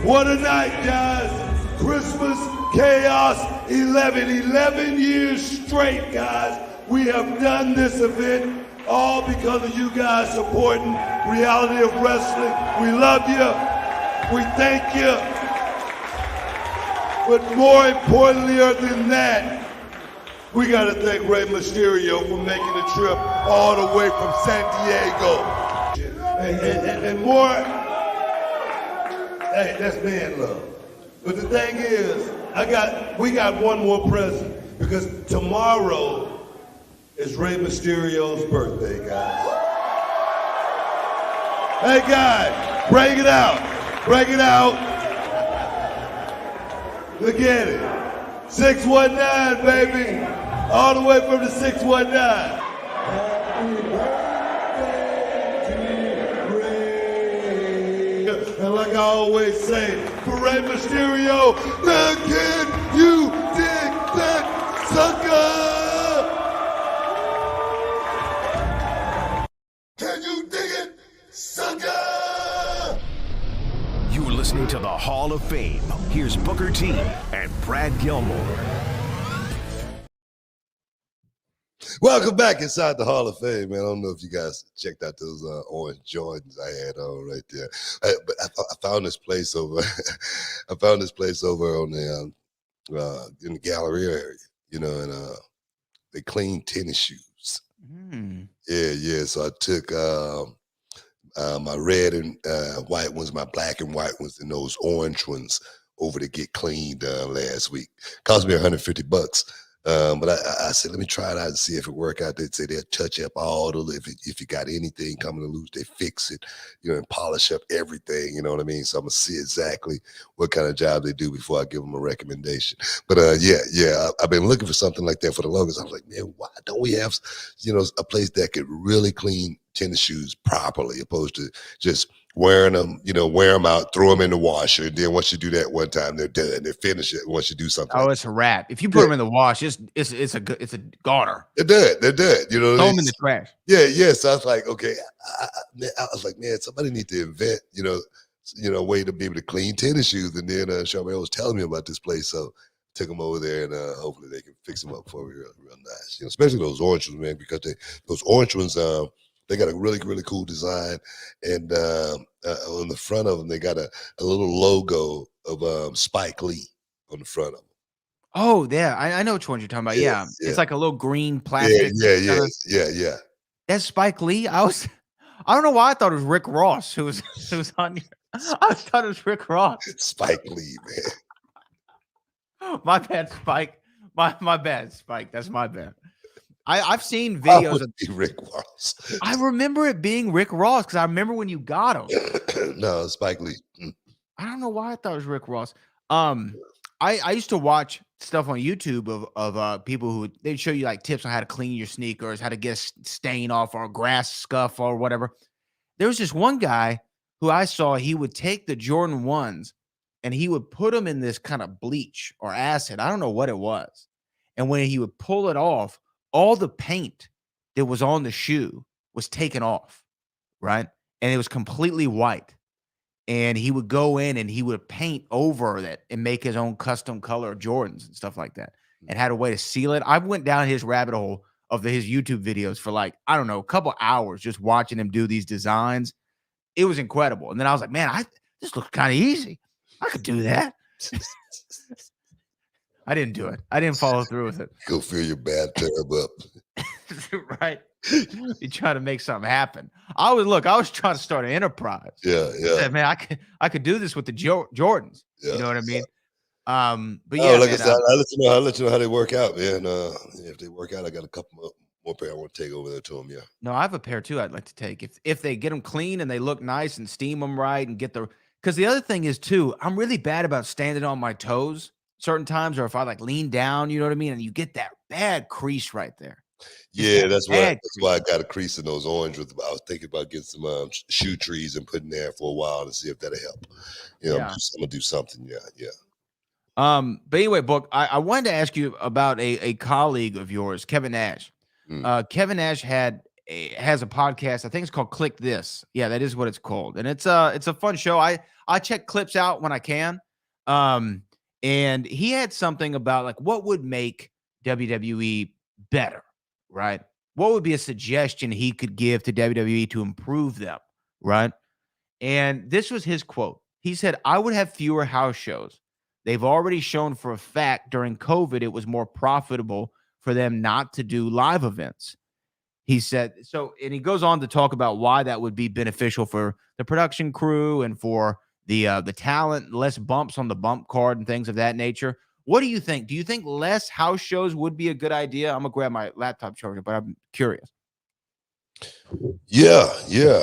What a night, guys. Christmas Chaos 11 years straight, guys. We have done this event all because of you guys supporting Reality of Wrestling. We love you. We thank you. But more importantly than that, we got to thank Rey Mysterio for making the trip all the way from San Diego. And more... Hey, that's man love. But the thing is, we got one more present because tomorrow is Rey Mysterio's birthday, guys. Hey guys, break it out. Break it out. Look at it. 619, baby. All the way from the 619. Happy And like I always say, for Rey Mysterio, can you dig that sucker? Can you dig it, sucker? You're listening to the Hall of Fame. Here's Booker T and Brad Gilmore. Welcome back inside the Hall of Fame, man. I don't know if you guys checked out those orange Jordans I had on right there. But I found this place over. I found this place over on the in the Galleria area, you know, and they clean tennis shoes. Yeah. So I took my red and white ones, my black and white ones, and those orange ones over to get cleaned last week. Cost me $150. But I said, let me try it out and see if it work out. They'd say they'll touch up all the, if you got anything coming to loose, they fix it, you know, and polish up everything, you know what I mean? So I'm gonna see exactly what kind of job they do before I give them a recommendation. But I've been looking for something like that for the longest. I was like, man, why don't we have, you know, a place that could really clean tennis shoes properly, opposed to just wearing them, wear them out, throw them in the washer. And then once you do that one time, they're done. They finish it once you do something. Oh, like it's a wrap. If you put them in the wash, it's a goner. They're dead. They're dead. Throw them in the trash. Yeah, yeah. So I was like, okay. I was like, man, somebody need to invent, a way to be able to clean tennis shoes. And then Charmaine was telling me about this place, so took them over there, and hopefully they can fix them up for me real, real nice. Especially those orange ones, man, because those orange ones, they got a really, really cool design, and on the front of them, they got a little logo of Spike Lee on the front of them. Oh, yeah, I know which ones you're talking about. Yeah. It's like a little green plastic. Yeah. That's Spike Lee. I don't know why I thought it was Rick Ross who was on here. I thought it was Rick Ross. Spike Lee, man. My bad, Spike. My bad, Spike. That's my bad. I've seen videos of Rick Ross. I remember it being Rick Ross because I remember when you got him. No, Spike Lee. I don't know why I thought it was Rick Ross. I used to watch stuff on YouTube of people who they'd show you like tips on how to clean your sneakers, how to get a stain off or grass scuff or whatever. There was this one guy who I saw, he would take the Jordan 1s and he would put them in this kind of bleach or acid. I don't know what it was. And when he would pull it off, all the paint that was on the shoe was taken off, right? And it was completely white. And he would go in and he would paint over that and make his own custom color Jordans and stuff like that, and had a way to seal it. I went down his rabbit hole of his YouTube videos for like, I don't know, a couple hours just watching him do these designs. It was incredible. And then I was like, man, this looks kind of easy. I could do that. I didn't do it. I didn't follow through with it. Go fill your bathtub up. Right. You try to make something happen. I was trying to start an enterprise. Yeah. I said, man, I could do this with the Jordans. Yeah, you know what I mean? But yeah, yeah, like man, I said, I'll let you know how they work out, man. If they work out, I got a couple more pair I want to take over there to them. Yeah. no, I have a pair too I'd like to take. If they get them clean and they look nice and steam them right and because the other thing is too, I'm really bad about standing on my toes certain times, or if I like lean down, you know what I mean? And you get that bad crease right there. Yeah, that's why I got a crease in those orange. I was thinking about getting some shoe trees and putting there for a while to see if that'll help. I'm gonna do something. Yeah. But anyway, Book, I wanted to ask you about a colleague of yours, Kevin Nash. Kevin Nash has a podcast. I think it's called Click This. Yeah, that is what it's called, and it's a fun show. I check clips out when I can. And he had something about like what would make WWE better, right? What would be a suggestion he could give to WWE to improve them, right? And this was his quote. He said, I would have fewer house shows. They've already shown for a fact during COVID it was more profitable for them not to do live events. He said so, and he goes on to talk about why that would be beneficial for the production crew and for the talent, less bumps on the bump card and things of that nature. What do you think? Do you think less house shows would be a good idea? I'm gonna grab my laptop charger, but I'm curious. Yeah.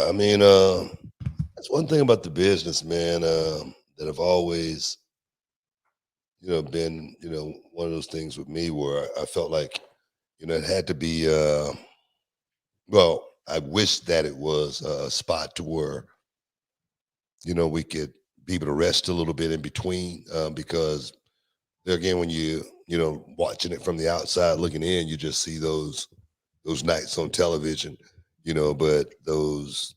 I mean, that's one thing about the business, man, that I've always, been, one of those things with me where I felt like, it had to be, well, I wish that it was a spot to where, we could be able to rest a little bit in between, because there again, when you watching it from the outside looking in, you just see those nights on television, but those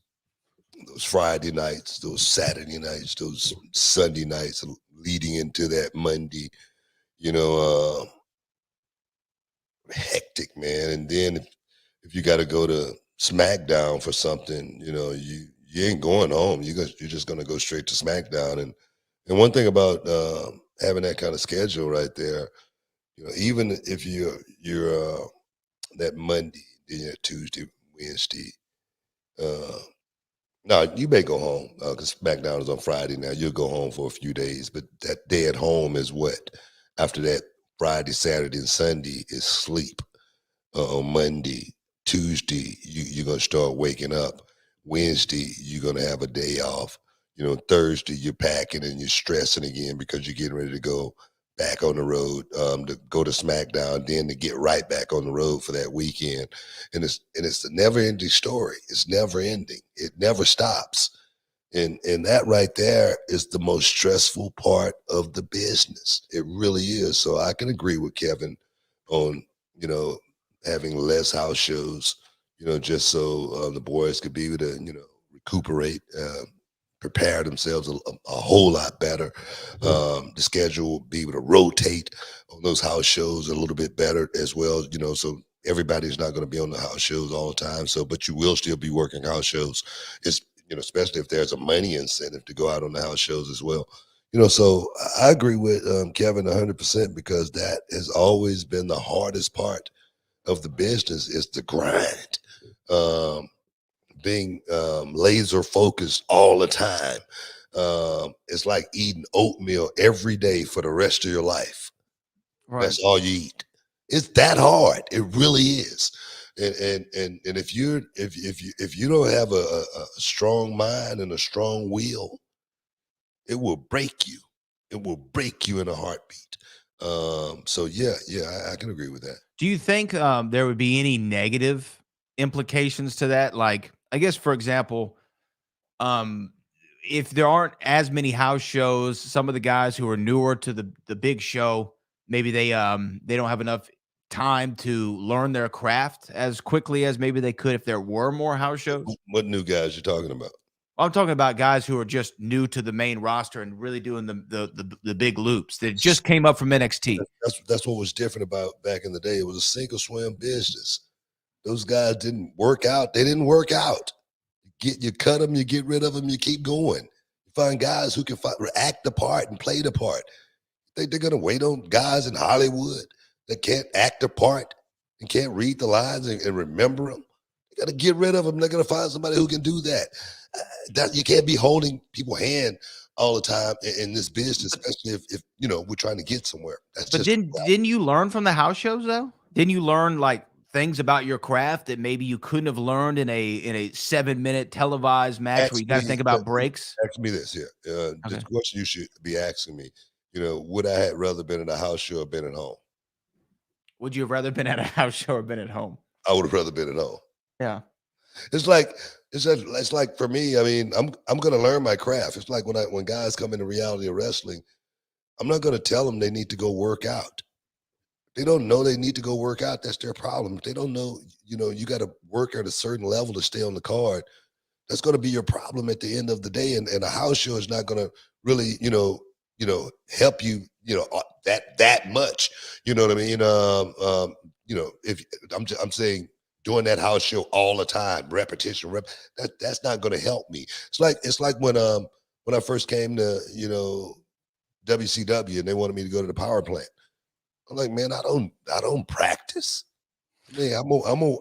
Friday nights, those Saturday nights, those Sunday nights leading into that Monday, hectic, man. And then if you got to go to SmackDown for something, you ain't going home. You're just gonna go straight to SmackDown. And one thing about having that kind of schedule right there, even if you're that Monday, then Tuesday, Wednesday, now you may go home because SmackDown is on Friday. Now you'll go home for a few days, but that day at home is what? After that Friday, Saturday, and Sunday is sleep. On Monday, Tuesday, you're gonna start waking up. Wednesday, you're gonna have a day off. Thursday, you're packing and you're stressing again because you're getting ready to go back on the road to go to SmackDown, then to get right back on the road for that weekend. And it's a never-ending story. It's never ending. It never stops. And that right there is the most stressful part of the business. It really is. So I can agree with Kevin on, having less house shows, just so the boys could be able to, recuperate, prepare themselves a whole lot better. The schedule will be able to rotate on those house shows a little bit better as well, so everybody's not going to be on the house shows all the time. So, but you will still be working house shows. It's, especially if there's a money incentive to go out on the house shows as well. So I agree with Kevin 100% because that has always been the hardest part of the business is the grind. Being laser focused all the time. It's like eating oatmeal every day for the rest of your life. Right. That's all you eat. It's that hard. It really is. And if you don't have a strong mind and a strong will, it will break you. It will break you in a heartbeat. So I can agree with that. Do you think there would be any negative implications to that? Like, I guess, for example, if there aren't as many house shows, some of the guys who are newer to the big show, maybe they don't have enough time to learn their craft as quickly as maybe they could if there were more house shows. What new guys you talking about? I'm talking about guys who are just new to the main roster and really doing the big loops that just came up from NXT. That's what was different about back in the day. It was a sink or swim business. Those guys didn't work out. They didn't work out. You cut them, you get rid of them, you keep going. You find guys who can act the part and play the part. They're going to wait on guys in Hollywood that can't act a part and can't read the lines and remember them. You got to get rid of them. They're going to find somebody who can do that. That you can't be holding people's hand all the time in this business, especially if we're trying to get somewhere. But didn't you learn from the house shows though? Didn't you learn like things about your craft that maybe you couldn't have learned in a 7-minute televised match where you got to think about breaks? Ask me this here. The question you should be asking me, would I have rather been in a house show or been at home? Would you have rather been at a house show or been at home? I would have rather been at home. Yeah. It's like for me, I mean, I'm gonna learn my craft. It's like when guys come into reality of wrestling, I'm not gonna tell them they need to go work out. They don't know they need to go work out. That's their problem. If they don't know, you got to work at a certain level to stay on the card. That's going to be your problem at the end of the day. And a house show is not going to really, help you, that much. You know what I mean? If I'm saying doing that house show all the time, repetition, that's not going to help me. It's like when I first came to, WCW and they wanted me to go to the power plant. I'm like, man, I don't practice. Man,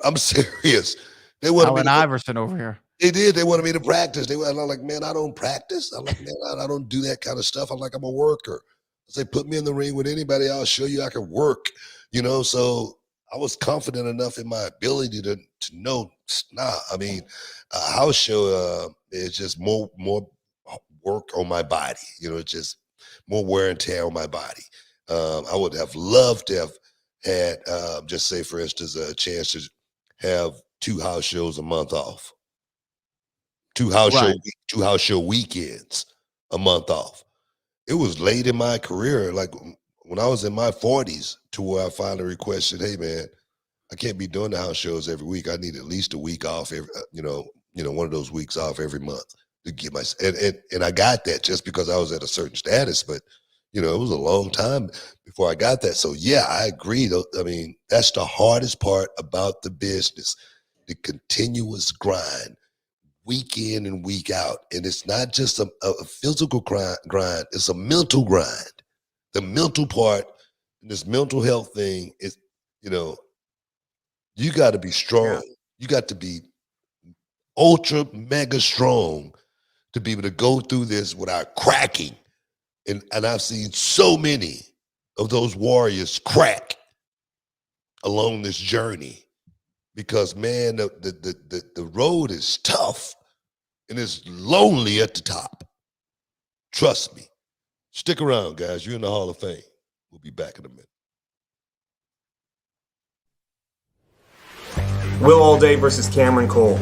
I'm serious. They wanted Allen Iverson over here. They did. They wanted me to practice. I'm like, man, I don't practice. I'm like, man, I don't do that kind of stuff. I'm a worker. I say, put me in the ring with anybody. I'll show you I can work. So I was confident enough in my ability to know. Nah, I mean, a house show is just more work on my body. It's just more wear and tear on my body. I would have loved to have had, just say, for instance, a chance to have 2 house shows a month off, 2 house show weekends a month off. It was late in my career, like when I was in my 40s, to where I finally requested, hey man, I can't be doing the house shows every week. I need at least a week off every, one of those weeks off every month to get my and I got that just because I was at a certain status, but it was a long time before I got that. So yeah, I agree. I mean, that's the hardest part about the business, the continuous grind, week in and week out. And it's not just a physical grind, it's a mental grind. The mental part, this mental health thing is, you got to be strong. Yeah. You got to be ultra mega strong to be able to go through this without cracking. And I've seen so many of those warriors crack along this journey because, man, the road is tough and it's lonely at the top. Trust me. Stick around, guys. You're in the Hall of Fame. We'll be back in a minute. Will All Day versus Cameron Cole.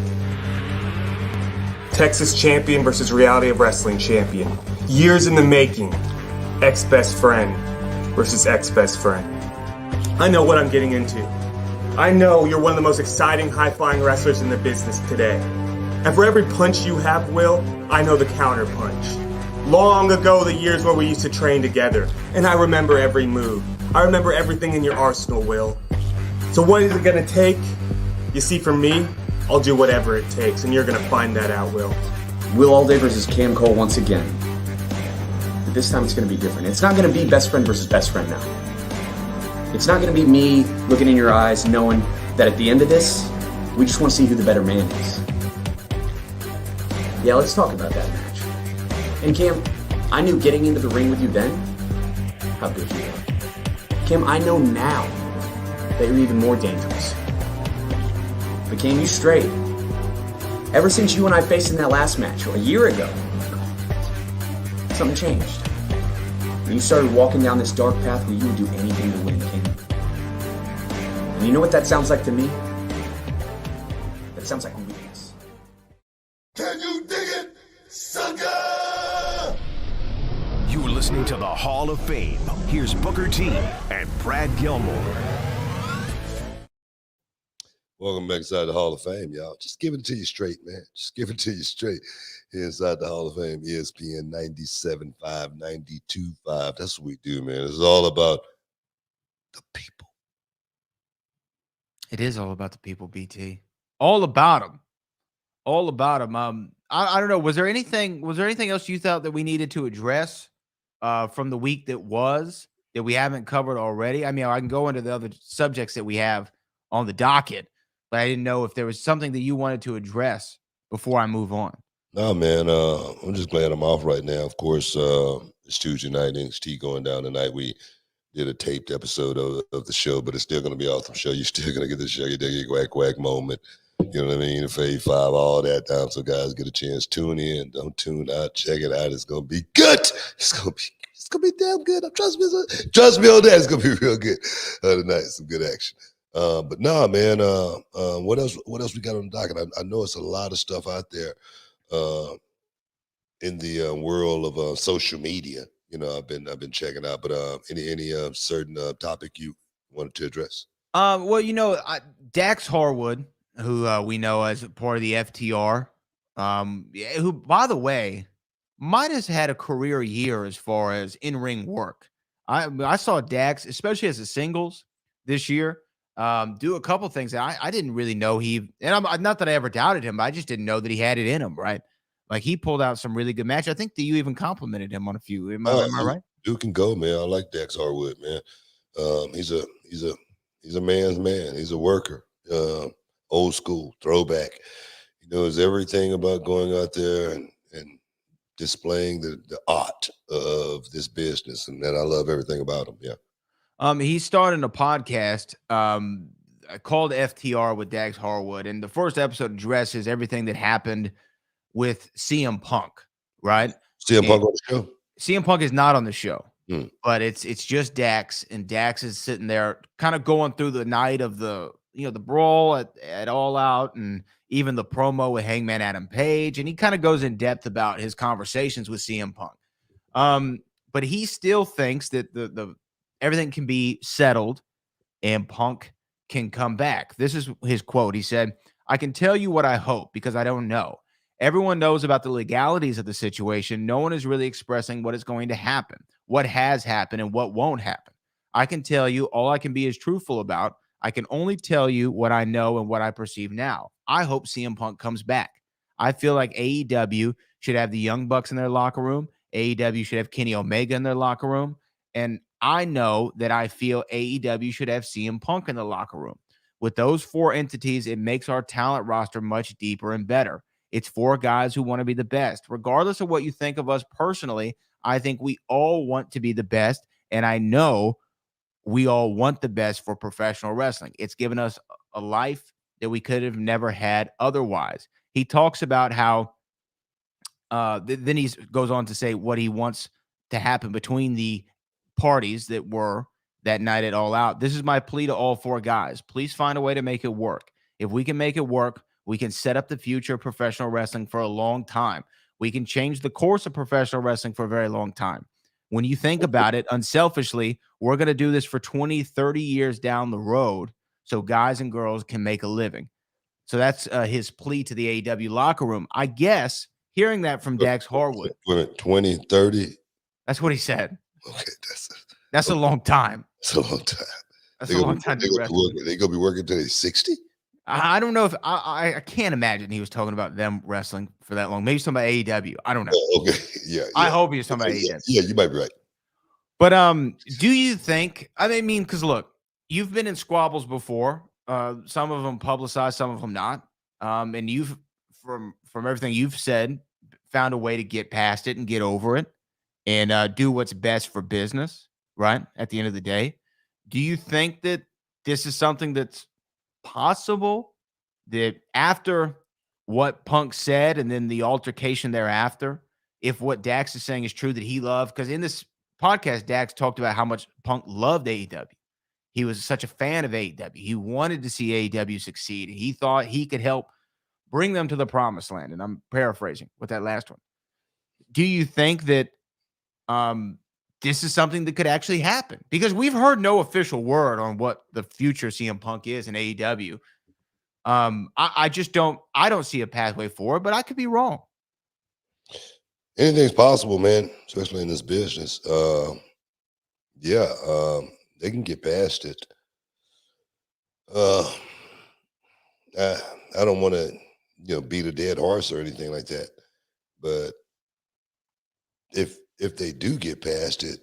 Texas champion versus Reality of Wrestling champion. Years in the making. Ex-best friend versus ex-best friend. I know what I'm getting into. I know you're one of the most exciting, high-flying wrestlers in the business today. And for every punch you have, Will, I know the counter punch. Long ago, the years where we used to train together, and I remember every move. I remember everything in your arsenal, Will. So what is it gonna take? You see, for me, I'll do whatever it takes, and you're gonna find that out, Will. Will Alday versus Cam Cole once again. But this time it's gonna be different. It's not gonna be best friend versus best friend now. It's not gonna be me looking in your eyes knowing that at the end of this, we just wanna see who the better man is. Yeah, let's talk about that match. And Cam, I knew getting into the ring with you then how good you were. Cam, I know now that you're even more dangerous. But Cam, you strayed. Ever since you and I faced in that last match, a year ago, something changed. And you started walking down this dark path where you would do anything to win, Cam. And you know what that sounds like to me? That sounds like weakness. Can you dig it, sucker? You're listening to the Hall of Fame. Here's Booker T and Brad Gilmore. Welcome back inside the Hall of Fame, y'all. Just giving it to you straight, man. Just giving it to you straight. Here inside the Hall of Fame, ESPN 97.5, 92.5. That's what we do, man. It's all about the people. It is all about the people, BT. All about them. All about them. I don't know. Was there anything else you thought that we needed to address from the week that we haven't covered already? I mean, I can go into the other subjects that we have on the docket, but I didn't know if there was something that you wanted to address before I move on. No, man. I'm just glad I'm off right now. Of course, it's Tuesday night, NXT going down tonight. We did a taped episode of the show, but it's still going to be an awesome show. You're still going to get the show. You dig your quack quack moment. You know what I mean? The Fave 5, all that down. So guys, get a chance. Tune in. Don't tune out. Check it out. It's going to be good. It's going to be damn good. Trust me on that. It's going to be real good tonight. Some good action. But no, man. What else we got on the docket? I know it's a lot of stuff out there in the world of social media. You know, I've been checking out. But any certain topic you wanted to address? Well, you know, Dax Harwood, who we know as part of the FTR, who, by the way, might have had a career year as far as in-ring work. I saw Dax, especially as a singles this year, do a couple things that I didn't really know I'm not that I ever doubted him, but I just didn't know that he had it in him, right? Like, he pulled out some really good matches. I think that you even complimented him on a few. Am I right? Dude can go, man. I like Dax Harwood, man. He's a man's man. He's a worker. Old school, throwback. He knows everything about going out there and displaying the art of this business. And I love everything about him. Yeah. He's starting a podcast called FTR with Dax Harwood. And the first episode addresses everything that happened with CM Punk, right? CM Punk on the show? CM Punk is not on the show. But it's just Dax, and Dax is sitting there kind of going through the night of the brawl at All Out, and even the promo with Hangman Adam Page, and he kind of goes in depth about his conversations with CM Punk. But he still thinks that the everything can be settled and Punk can come back. This is his quote. He said, "I can tell you what I hope because I don't know. Everyone knows about the legalities of the situation. No one is really expressing what is going to happen, what has happened, and what won't happen. I can tell you all I can be is truthful about. I can only tell you what I know and what I perceive now. I hope CM Punk comes back. I feel like AEW should have the Young Bucks in their locker room. AEW should have Kenny Omega in their locker room. And I know that I feel AEW should have CM Punk in the locker room. With those four entities, it makes our talent roster much deeper and better. It's four guys who want to be the best. Regardless of what you think of us personally, I think we all want to be the best. And I know we all want the best for professional wrestling. It's given us a life that we could have never had otherwise." He talks about how then he goes on to say what he wants to happen between the parties that were that night at All Out. "This is my plea to all four guys. Please find a way to make it work. If we can make it work, We can set up the future of professional wrestling for a long time. We can change the course of professional wrestling for a very long time. When you think about it, unselfishly, we're going to do this for 20, 30 years down the road so guys and girls can make a living. So that's his plea to the AEW locker room. I guess hearing that from Dax Harwood. 20, 30. That's what he said. Okay, That's a long time. That's a long time. That's a long time to be wrestling. They gonna be working till they're 60? I don't know if I can't imagine he was talking about them wrestling for that long. Maybe he's talking about AEW. I don't know. Oh, okay. Yeah. I hope he was talking about AEW. Yeah, you might be right. But do you think? I mean, because look, you've been in squabbles before. Some of them publicized, some of them not. And you've from everything you've said, found a way to get past it and get over it, and do what's best for business. Right at the end of the day, do you think that this is something that's possible? That after what Punk said and then the altercation thereafter, if what Dax is saying is true, that he loved, because in this podcast, Dax talked about how much Punk loved AEW. He was such a fan of AEW. He wanted to see AEW succeed. He thought he could help bring them to the promised land. And I'm paraphrasing with that last one. Do you think that this is something that could actually happen? Because we've heard no official word on what the future CM Punk is in AEW. I just don't see a pathway forward, but I could be wrong. Anything's possible, man, especially in this business. They can get past it. I don't want to, beat a dead horse or anything like that. But if they do get past it,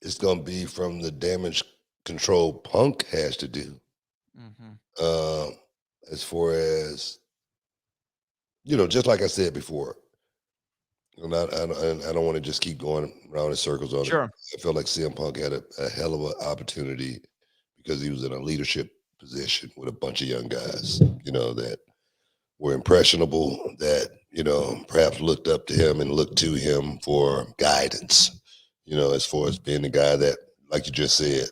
it's going to be from the damage control Punk has to do. Mm-hmm. As far as, just like I said before, and I don't want to just keep going around in circles on Sure. it. I felt like CM Punk had a hell of an opportunity because he was in a leadership position with a bunch of young guys, that were impressionable, that, perhaps looked up to him and looked to him for guidance, as far as being the guy that, like you just said,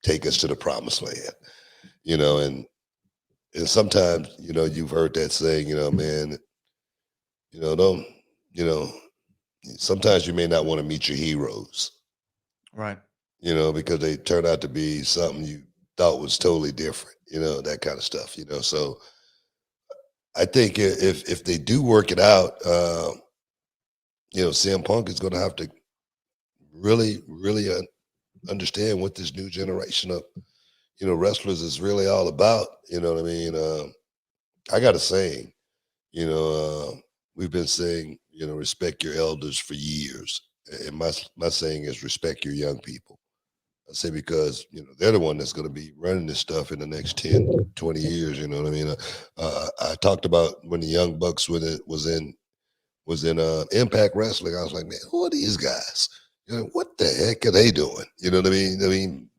take us to the promised land, and sometimes, you've heard that saying, man, sometimes you may not want to meet your heroes, Right. because they turn out to be something you thought was totally different, that kind of stuff, so I think if they do work it out, CM Punk is going to have to really, really understand what this new generation of, wrestlers is really all about. You know what I mean? I got a saying, we've been saying, respect your elders for years. And my saying is respect your young people. I say because, they're the one that's going to be running this stuff in the next 10, 20 years. You know what I mean? I talked about when the Young Bucks was in Impact Wrestling. I was like, man, who are these guys? What the heck are they doing? You know what I mean? I mean,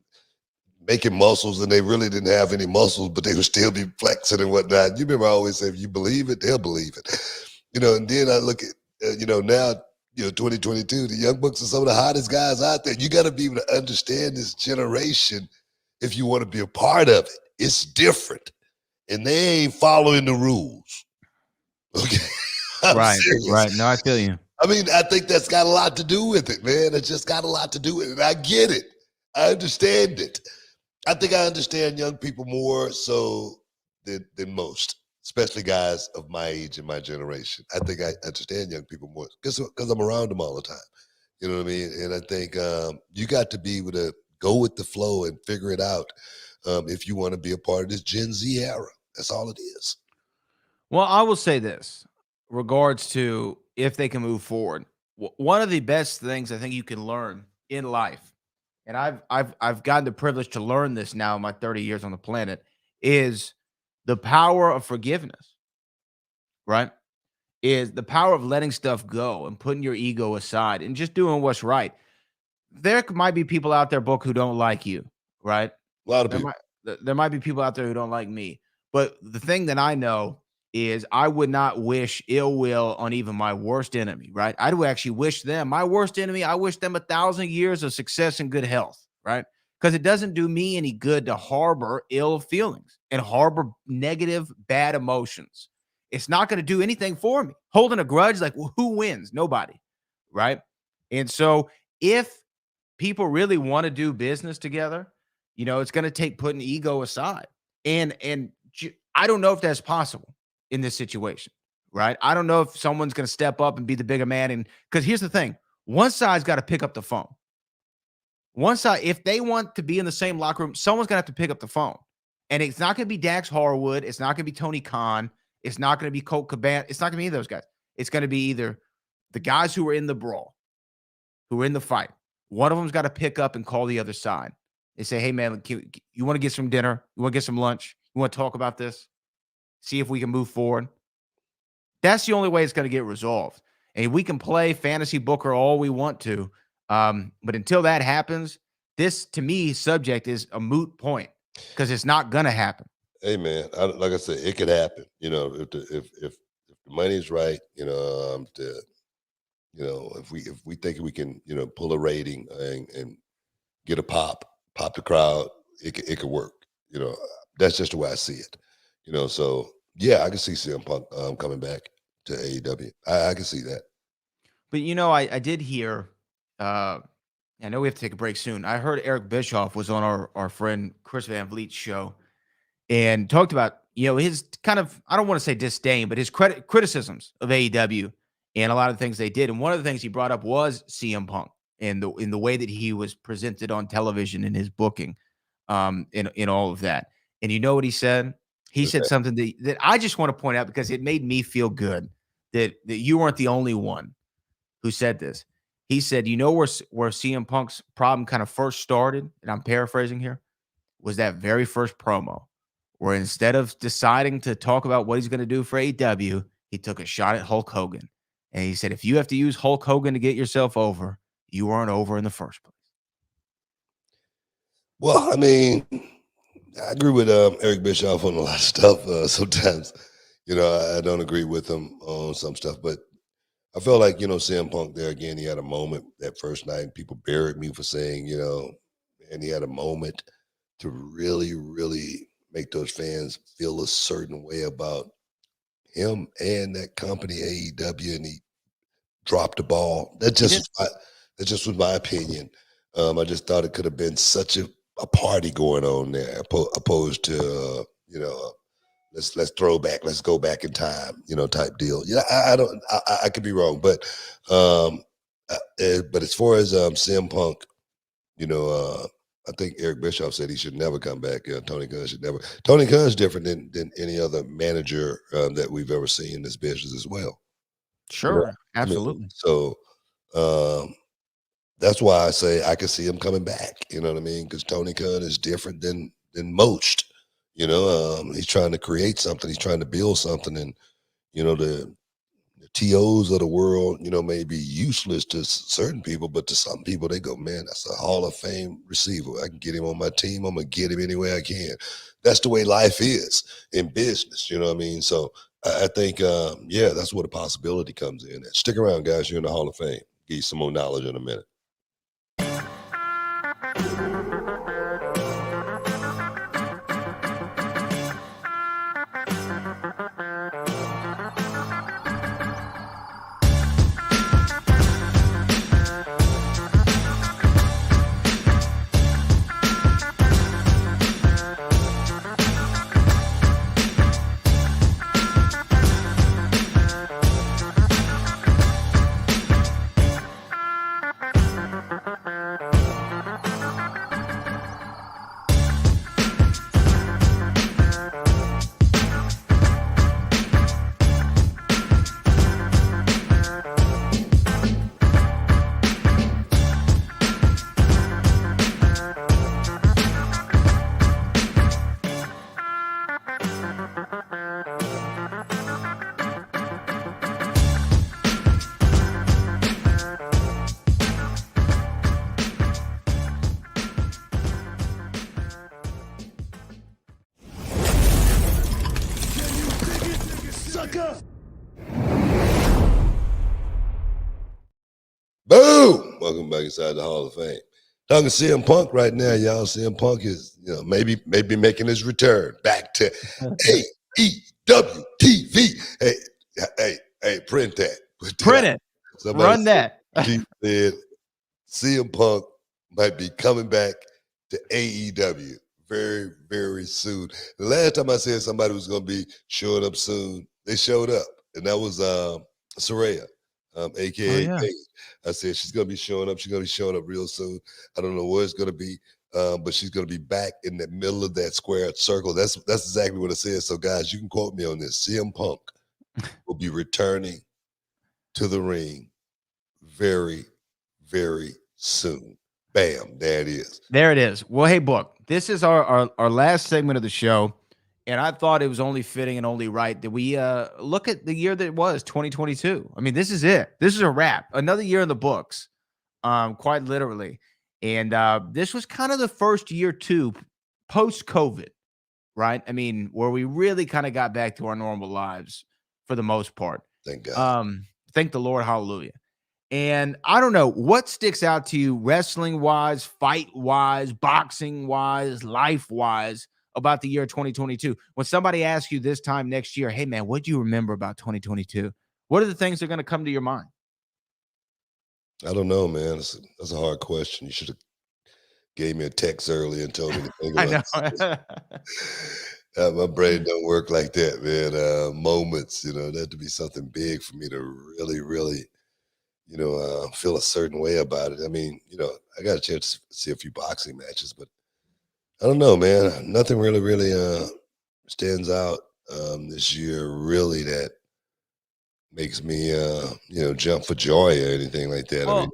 making muscles, and they really didn't have any muscles, but they would still be flexing and whatnot. You remember I always say, if you believe it, they'll believe it. And then I look at, now, 2022, the Young Bucks are some of the hottest guys out there. You got to be able to understand this generation if you want to be a part of it. It's different. And they ain't following the rules. Okay. Right. Serious. Right. No, I feel you. I mean, I think that's got a lot to do with it, man. It's just got a lot to do with it. And I get it. I understand it. I think I understand young people more so than most, especially guys of my age and my generation. I think I understand young people more because I'm around them all the time. You know what I mean? And I think you got to be able to go with the flow and figure it out if you want to be a part of this Gen Z era. That's all it is. Well, I will say this, regards to if they can move forward. One of the best things I think you can learn in life, and I've gotten the privilege to learn this now in my 30 years on the planet, is the power of forgiveness, right? Is the power of letting stuff go and putting your ego aside and just doing what's right. There might be people out there, Book, who don't like you, right? A lot of people. There might be people out there who don't like me. But the thing that I know is I would not wish ill will on even my worst enemy, right? I would actually wish them, my worst enemy, I wish them 1,000 years of success and good health, right? because it doesn't do me any good to harbor ill feelings and harbor negative, bad emotions. It's not going to do anything for me. Holding a grudge, like, well, who wins? Nobody, right? And so if people really want to do business together, it's going to take putting ego aside. And I don't know if that's possible in this situation, right? I don't know if someone's going to step up and be the bigger man. And because here's the thing, one side's got to pick up the phone. One side, if they want to be in the same locker room, someone's going to have to pick up the phone. And it's not going to be Dax Harwood. It's not going to be Tony Khan. It's not going to be Colt Cabana. It's not going to be either of those guys. It's going to be either the guys who were in the brawl, who were in the fight. One of them's got to pick up and call the other side. They say, hey, man, you want to get some dinner? You want to get some lunch? You want to talk about this? See if we can move forward. That's the only way it's going to get resolved. And we can play fantasy booker all we want to. But until that happens, this, to me, subject is a moot point because it's not going to happen. Hey, man, like I said, it could happen. If the money's right, if we think we can, pull a rating and get a pop the crowd, it could work. That's just the way I see it. So yeah, I can see CM Punk coming back to AEW. I can see that. But I did hear. I know we have to take a break soon. I heard Eric Bischoff was on our friend Chris Van Vliet's show and talked about his kind of, I don't want to say disdain, but his criticisms of AEW and a lot of the things they did. And one of the things he brought up was CM Punk and in the way that he was presented on television in his booking, in all of that. And you know what he said? He said something that I just want to point out because it made me feel good that you weren't the only one who said this. He said, where CM Punk's problem kind of first started, and I'm paraphrasing here, was that very first promo where instead of deciding to talk about what he's going to do for AEW, he took a shot at Hulk Hogan. And he said, if you have to use Hulk Hogan to get yourself over, you weren't over in the first place. Well, I mean, I agree with Eric Bischoff on a lot of stuff. Sometimes, I don't agree with him on some stuff, but I felt like, CM Punk there again, he had a moment that first night. And people buried me for saying, and he had a moment to really, really make those fans feel a certain way about him and that company, AEW, and he dropped the ball. That just was my opinion. I just thought it could have been such a party going on there, opposed to let's throw back, let's go back in time, type deal. I could be wrong, but as far as CM Punk, I think Eric Bischoff said he should never come back. Tony Khan should never. Tony Khan's different than any other manager that we've ever seen in this business as well. Sure, absolutely. So that's why I say I can see him coming back. You know what I mean? Because Tony Khan is different than most. He's trying to create something. He's trying to build something, and the TOs of the world, may be useless to certain people, but to some people, they go, man, that's a Hall of Fame receiver. I can get him on my team. I'm gonna get him any way I can. That's the way life is in business. You know what I mean? So I think, that's where the possibility comes in. Stick around, guys. You're in the Hall of Fame. Give you some more knowledge in a minute. Boom! Welcome back inside the Hall of Fame. Talking CM Punk right now, y'all. CM Punk is, maybe making his return back to AEW TV. Hey, print that. Put that Print out. it. Somebody Run that. said CM Punk might be coming back to AEW very, very soon. The last time I said somebody was going to be showing up soon, they showed up, and that was Saraya, Oh, aka yeah. Paige. I said she's going to be showing up. She's going to be showing up real soon. I don't know where it's going to be, but she's going to be back in the middle of that square circle. That's exactly what I said. So, guys, you can quote me on this. CM Punk will be returning to the ring very, very soon. Bam, there it is. There it is. Well, hey, Book, this is our last segment of the show, and I thought it was only fitting and only right that we look at the year that it was, 2022. I mean, this is it. This is a wrap. Another year in the books, quite literally. And this was kind of the first year, too, post-COVID, right? I mean, where we really kind of got back to our normal lives for the most part. Thank God. Thank the Lord. Hallelujah. And I don't know what sticks out to you wrestling wise, fight wise, boxing wise, life wise about the year 2022. When somebody asks you this time next year, hey man, what do you remember about 2022? What are the things that are going to come to your mind? I don't know, man. That's a hard question. You should have gave me a text early and told me to think I about know. my brain don't work like that, man. Moments, that to be something big for me to really, really, feel a certain way about it. I mean, I got a chance to see a few boxing matches, but I don't know, man. Nothing really, really stands out this year, really, that makes me, jump for joy or anything like that. I mean,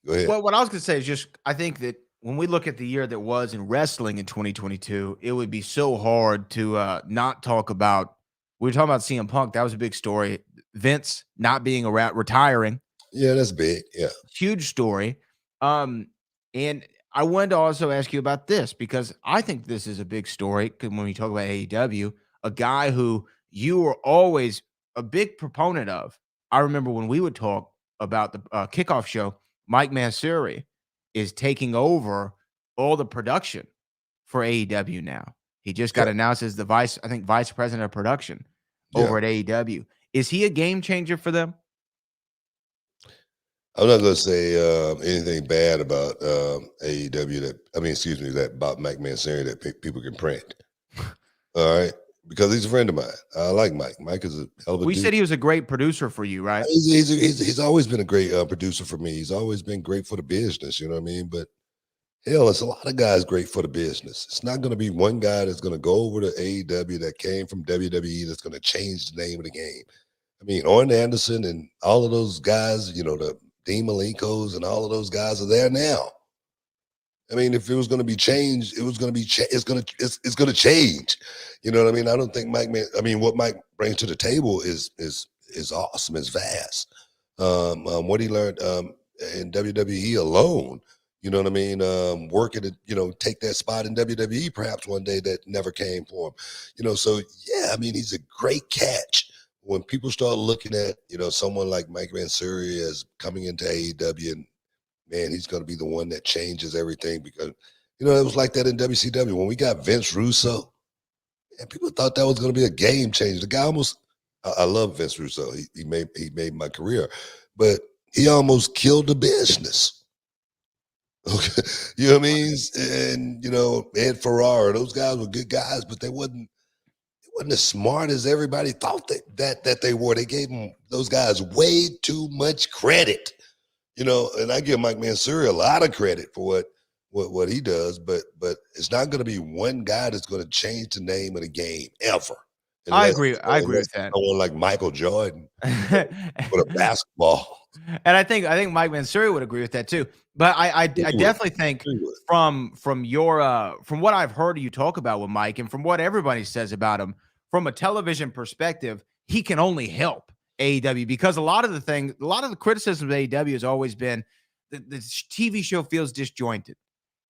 go ahead. Well, what I was going to say is just I think that when we look at the year that was in wrestling in 2022, it would be so hard to not talk about. We were talking about CM Punk. That was a big story. Vince not being around, retiring. Yeah, that's big. Yeah. Huge story. And I wanted to also ask you about this because I think this is a big story. Because when we talk about AEW, a guy who you were always a big proponent of. I remember when we would talk about the kickoff show, Mike Mansuri is taking over all the production for AEW now. He just got announced as the vice president of production over at AEW. Is he a game changer for them? I'm not going to say anything bad about AEW about Mike Mansuri that people can print. All right. Because he's a friend of mine. I like Mike. Mike is a hell of a dude. We said he was a great producer for you, right? He's always been a great producer for me. He's always been great for the business. You know what I mean? But hell, it's a lot of guys great for the business. It's not going to be one guy that's going to go over to AEW that came from WWE that's going to change the name of the game. I mean, Orton Anderson and all of those guys, the Dean Malenkos and all of those guys are there now. I mean, if it was going to be changed, it's going to change. You know what I mean? I don't think what Mike brings to the table is awesome. It's vast. What he learned in WWE alone, you know what I mean? Working to, take that spot in WWE perhaps one day that never came for him. So yeah, I mean, he's a great catch. When people start looking at, someone like Mike Mansuri as coming into AEW, and man, he's going to be the one that changes everything because, it was like that in WCW. When we got Vince Russo, and people thought that was going to be a game changer. The guy almost, I love Vince Russo. He made my career, but he almost killed the business. Okay. You know what I mean? And, Ed Ferrara, those guys were good guys, but they wasn't as smart as everybody thought that they were. They gave those guys way too much credit, and I give Mike Mansuri a lot of credit for what he does, but it's not going to be one guy that's going to change the name of the game ever. I agree with that. Someone like Michael Jordan with a basketball. And I think Mike Mansuri would agree with that too. But I definitely think from what I've heard you talk about with Mike and from what everybody says about him, from a television perspective, he can only help AEW because a lot of the criticism of AEW has always been the TV show feels disjointed.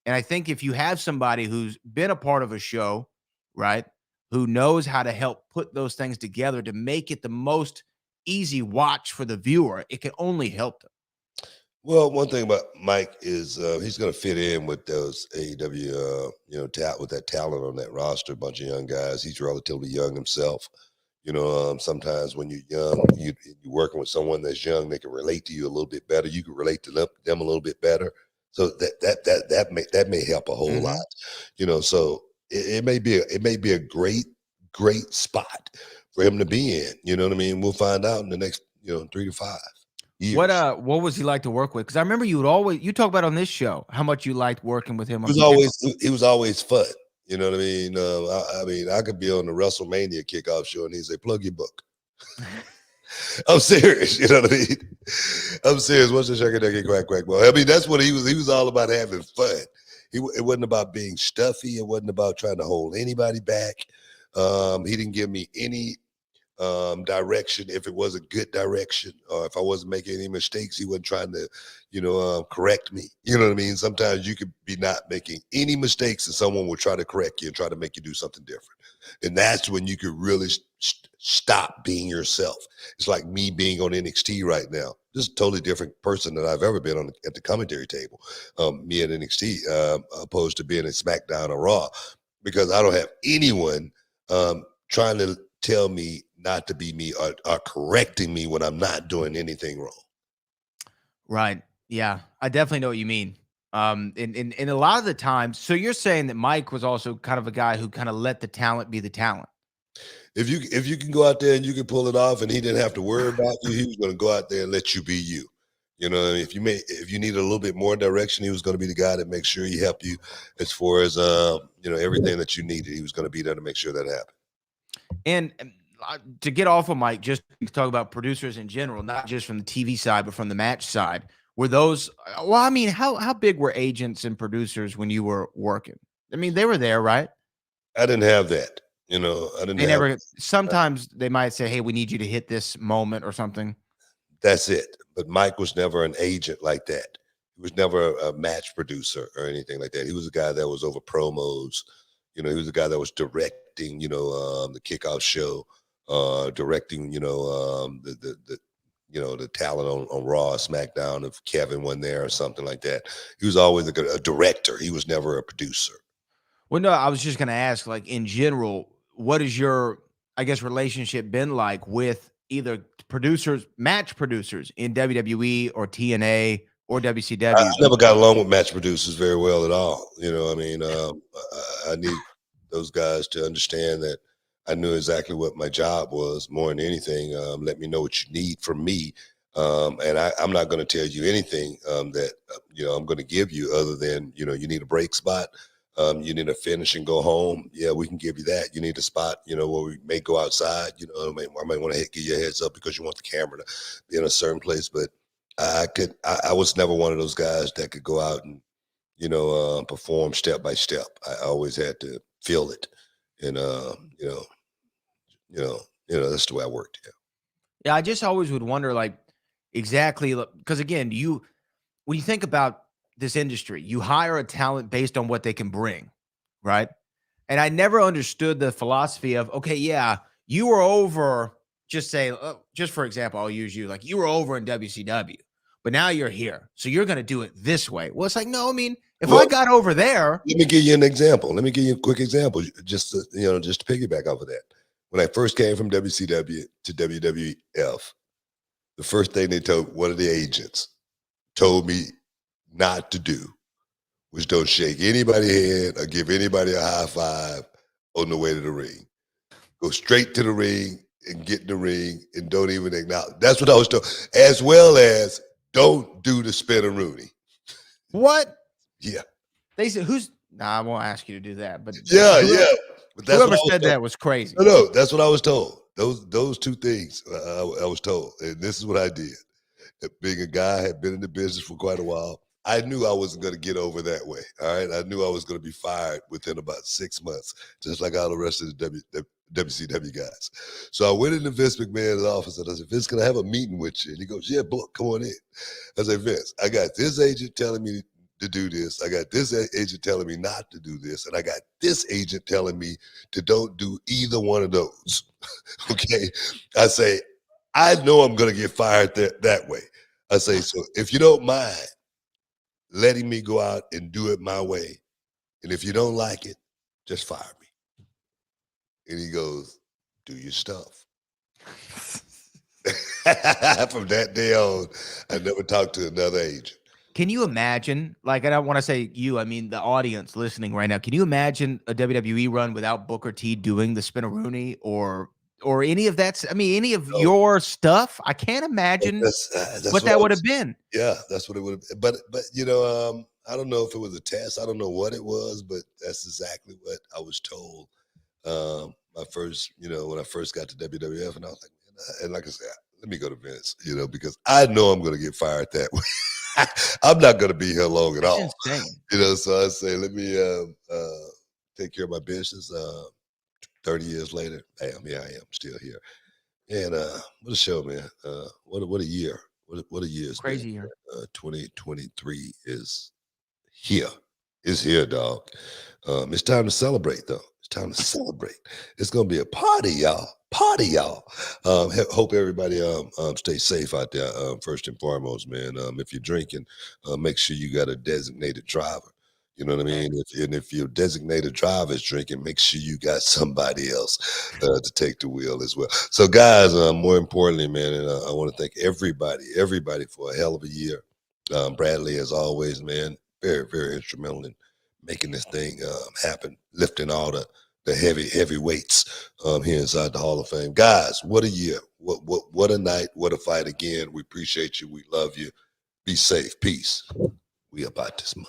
And I think if you have somebody who's been a part of a show, right, who knows how to help put those things together to make it the most easy watch for the viewer, it can only help them. Well, one thing about Mike is he's going to fit in with those AEW, with that talent on that roster, a bunch of young guys. He's relatively young himself. Sometimes when you're young, you're working with someone that's young, they can relate to you a little bit better. You can relate to them a little bit better. So that may help a whole lot. So it may be a great spot for him to be in. You know what I mean? We'll find out in the next 3 to 5 years. What was he like to work with? Because I remember you talk about on this show how much you liked working with him. He was always fun. You know what I mean? I mean, I could be on the WrestleMania kickoff show and he'd say, "Plug your book." I'm serious. You know what I mean? I'm serious. What's the shaggy quack quack? Well, I mean, that's what he was. He was all about having fun. It wasn't about being stuffy. It wasn't about trying to hold anybody back. He didn't give me any direction if it was a good direction, or if I wasn't making any mistakes. He wasn't trying to correct me. You know what I mean? Sometimes you could be not making any mistakes and someone will try to correct you and try to make you do something different, and that's when you could really stop being yourself. It's like me being on NXT right now. This is a totally different person than I've ever been at the commentary table, me at NXT, opposed to being at SmackDown or Raw, because I don't have anyone trying to tell me not to be me or correcting me when I'm not doing anything wrong. Right. Yeah, I definitely know what you mean. And a lot of the times, so you're saying that Mike was also kind of a guy who kind of let the talent be the talent. If you can go out there and you can pull it off, and he didn't have to worry about you, he was going to go out there and let you be you. If you needed a little bit more direction, he was going to be the guy that makes sure he helped you as far as everything that you needed. He was going to be there to make sure that happened. And to get off of Mike, just to talk about producers in general, not just from the TV side, but from the match side, were those, well, I mean, how big were agents and producers when you were working? I mean, they were there, right? I didn't have that. Sometimes they might say, "Hey, we need you to hit this moment or something." That's it. But Mike was never an agent like that. He was never a match producer or anything like that. He was a guy that was over promos. He was a guy that was directing, the kickoff show, directing, the talent on Raw, SmackDown, if Kevin wasn't there or something like that. He was always a director. He was never a producer. Well, no, I was just going to ask, like, in general, what is your, I guess, relationship been like with either match producers in WWE or TNA or WCW? I never got along with match producers very well at all. I need those guys to understand that I knew exactly what my job was more than anything. Let me know what you need from me. And I'm not going to tell you anything that, I'm going to give you other than, you need a break spot. You need a finish and go home. Yeah, we can give you that. You need a spot, where we may go outside. I might want to give you a heads up because you want the camera to be in a certain place. But I was never one of those guys that could go out and, perform step by step. I always had to feel it. And, that's the way I worked. Yeah. Yeah. I just always would wonder, like, exactly, because again, when you think about this industry, you hire a talent based on what they can bring, right? And I never understood the philosophy of, okay, yeah, you were over, just for example, I'll use you, like, you were over in WCW, but now you're here, so you're going to do it this way. Well, it's like, no, I mean, if I got over there. Let me give you an example. Let me give you a quick example, just to piggyback off of that. When I first came from WCW to WWF, the first thing they told one of the agents told me not to do was don't shake anybody's hand or give anybody a high five on the way to the ring. Go straight to the ring and get in the ring and don't even acknowledge. That's what I was told. As well as don't do the spin-a-rooney. What? Yeah. They said, I won't ask you to do that. But yeah. But that's whoever said that was crazy. No, that's what I was told. Those two things I was told. And this is what I did. Being a guy, had been in the business for quite a while, I knew I wasn't going to get over that way. All right. I knew I was going to be fired within about 6 months, just like all the rest of the WCW guys. So I went into Vince McMahon's office and I said, "Vince, can I have a meeting with you?" And he goes, "Yeah, book, come on in." I said, "Vince, I got this agent telling me to do this. I got this agent telling me not to do this. And I got this agent telling me to don't do either one of those." Okay. I say, I know I'm going to get fired that way. I say, so if you don't mind letting me go out and do it my way, and if you don't like it, just fire me. And he goes, do your stuff. From that day on, I never talked to another agent. Can you imagine, like, I don't want to say you, I mean the audience listening right now, can you imagine a WWE run without Booker T doing the Spinaroonie or any of that? I mean, any of No. your stuff? I can't imagine That's what that I would was- have been. Yeah, that's what it would have been. But you know, I don't know if it was a test. I don't know what it was, but that's exactly what I was told. My first, you know, when I first got to WWF, and I was like, man, and like I said, let me go to Vince, you know, because I know I'm going to get fired that way. I'm not going to be here long at all. That's insane. You know, so I say, let me take care of my business. 30 years later, bam, yeah, I am still here. And what a show, man. What a year. What a year. Crazy year. 2023 is here. It's here, dog. It's time to celebrate, though. It's time to celebrate. It's gonna be a party, y'all. Party, y'all. Hope everybody stay safe out there. First and foremost, man. If you're drinking, make sure you got a designated driver. You know what I mean? If your designated driver is drinking, make sure you got somebody else to take the wheel as well. So, guys, more importantly, man, and I want to thank everybody for a hell of a year. Bradley, as always, man, very, very instrumental in making this thing happen, lifting all the heavy weights here inside the Hall of Fame. Guys, what a year. What a night. What a fight again. We appreciate you. We love you. Be safe. Peace. We about this month.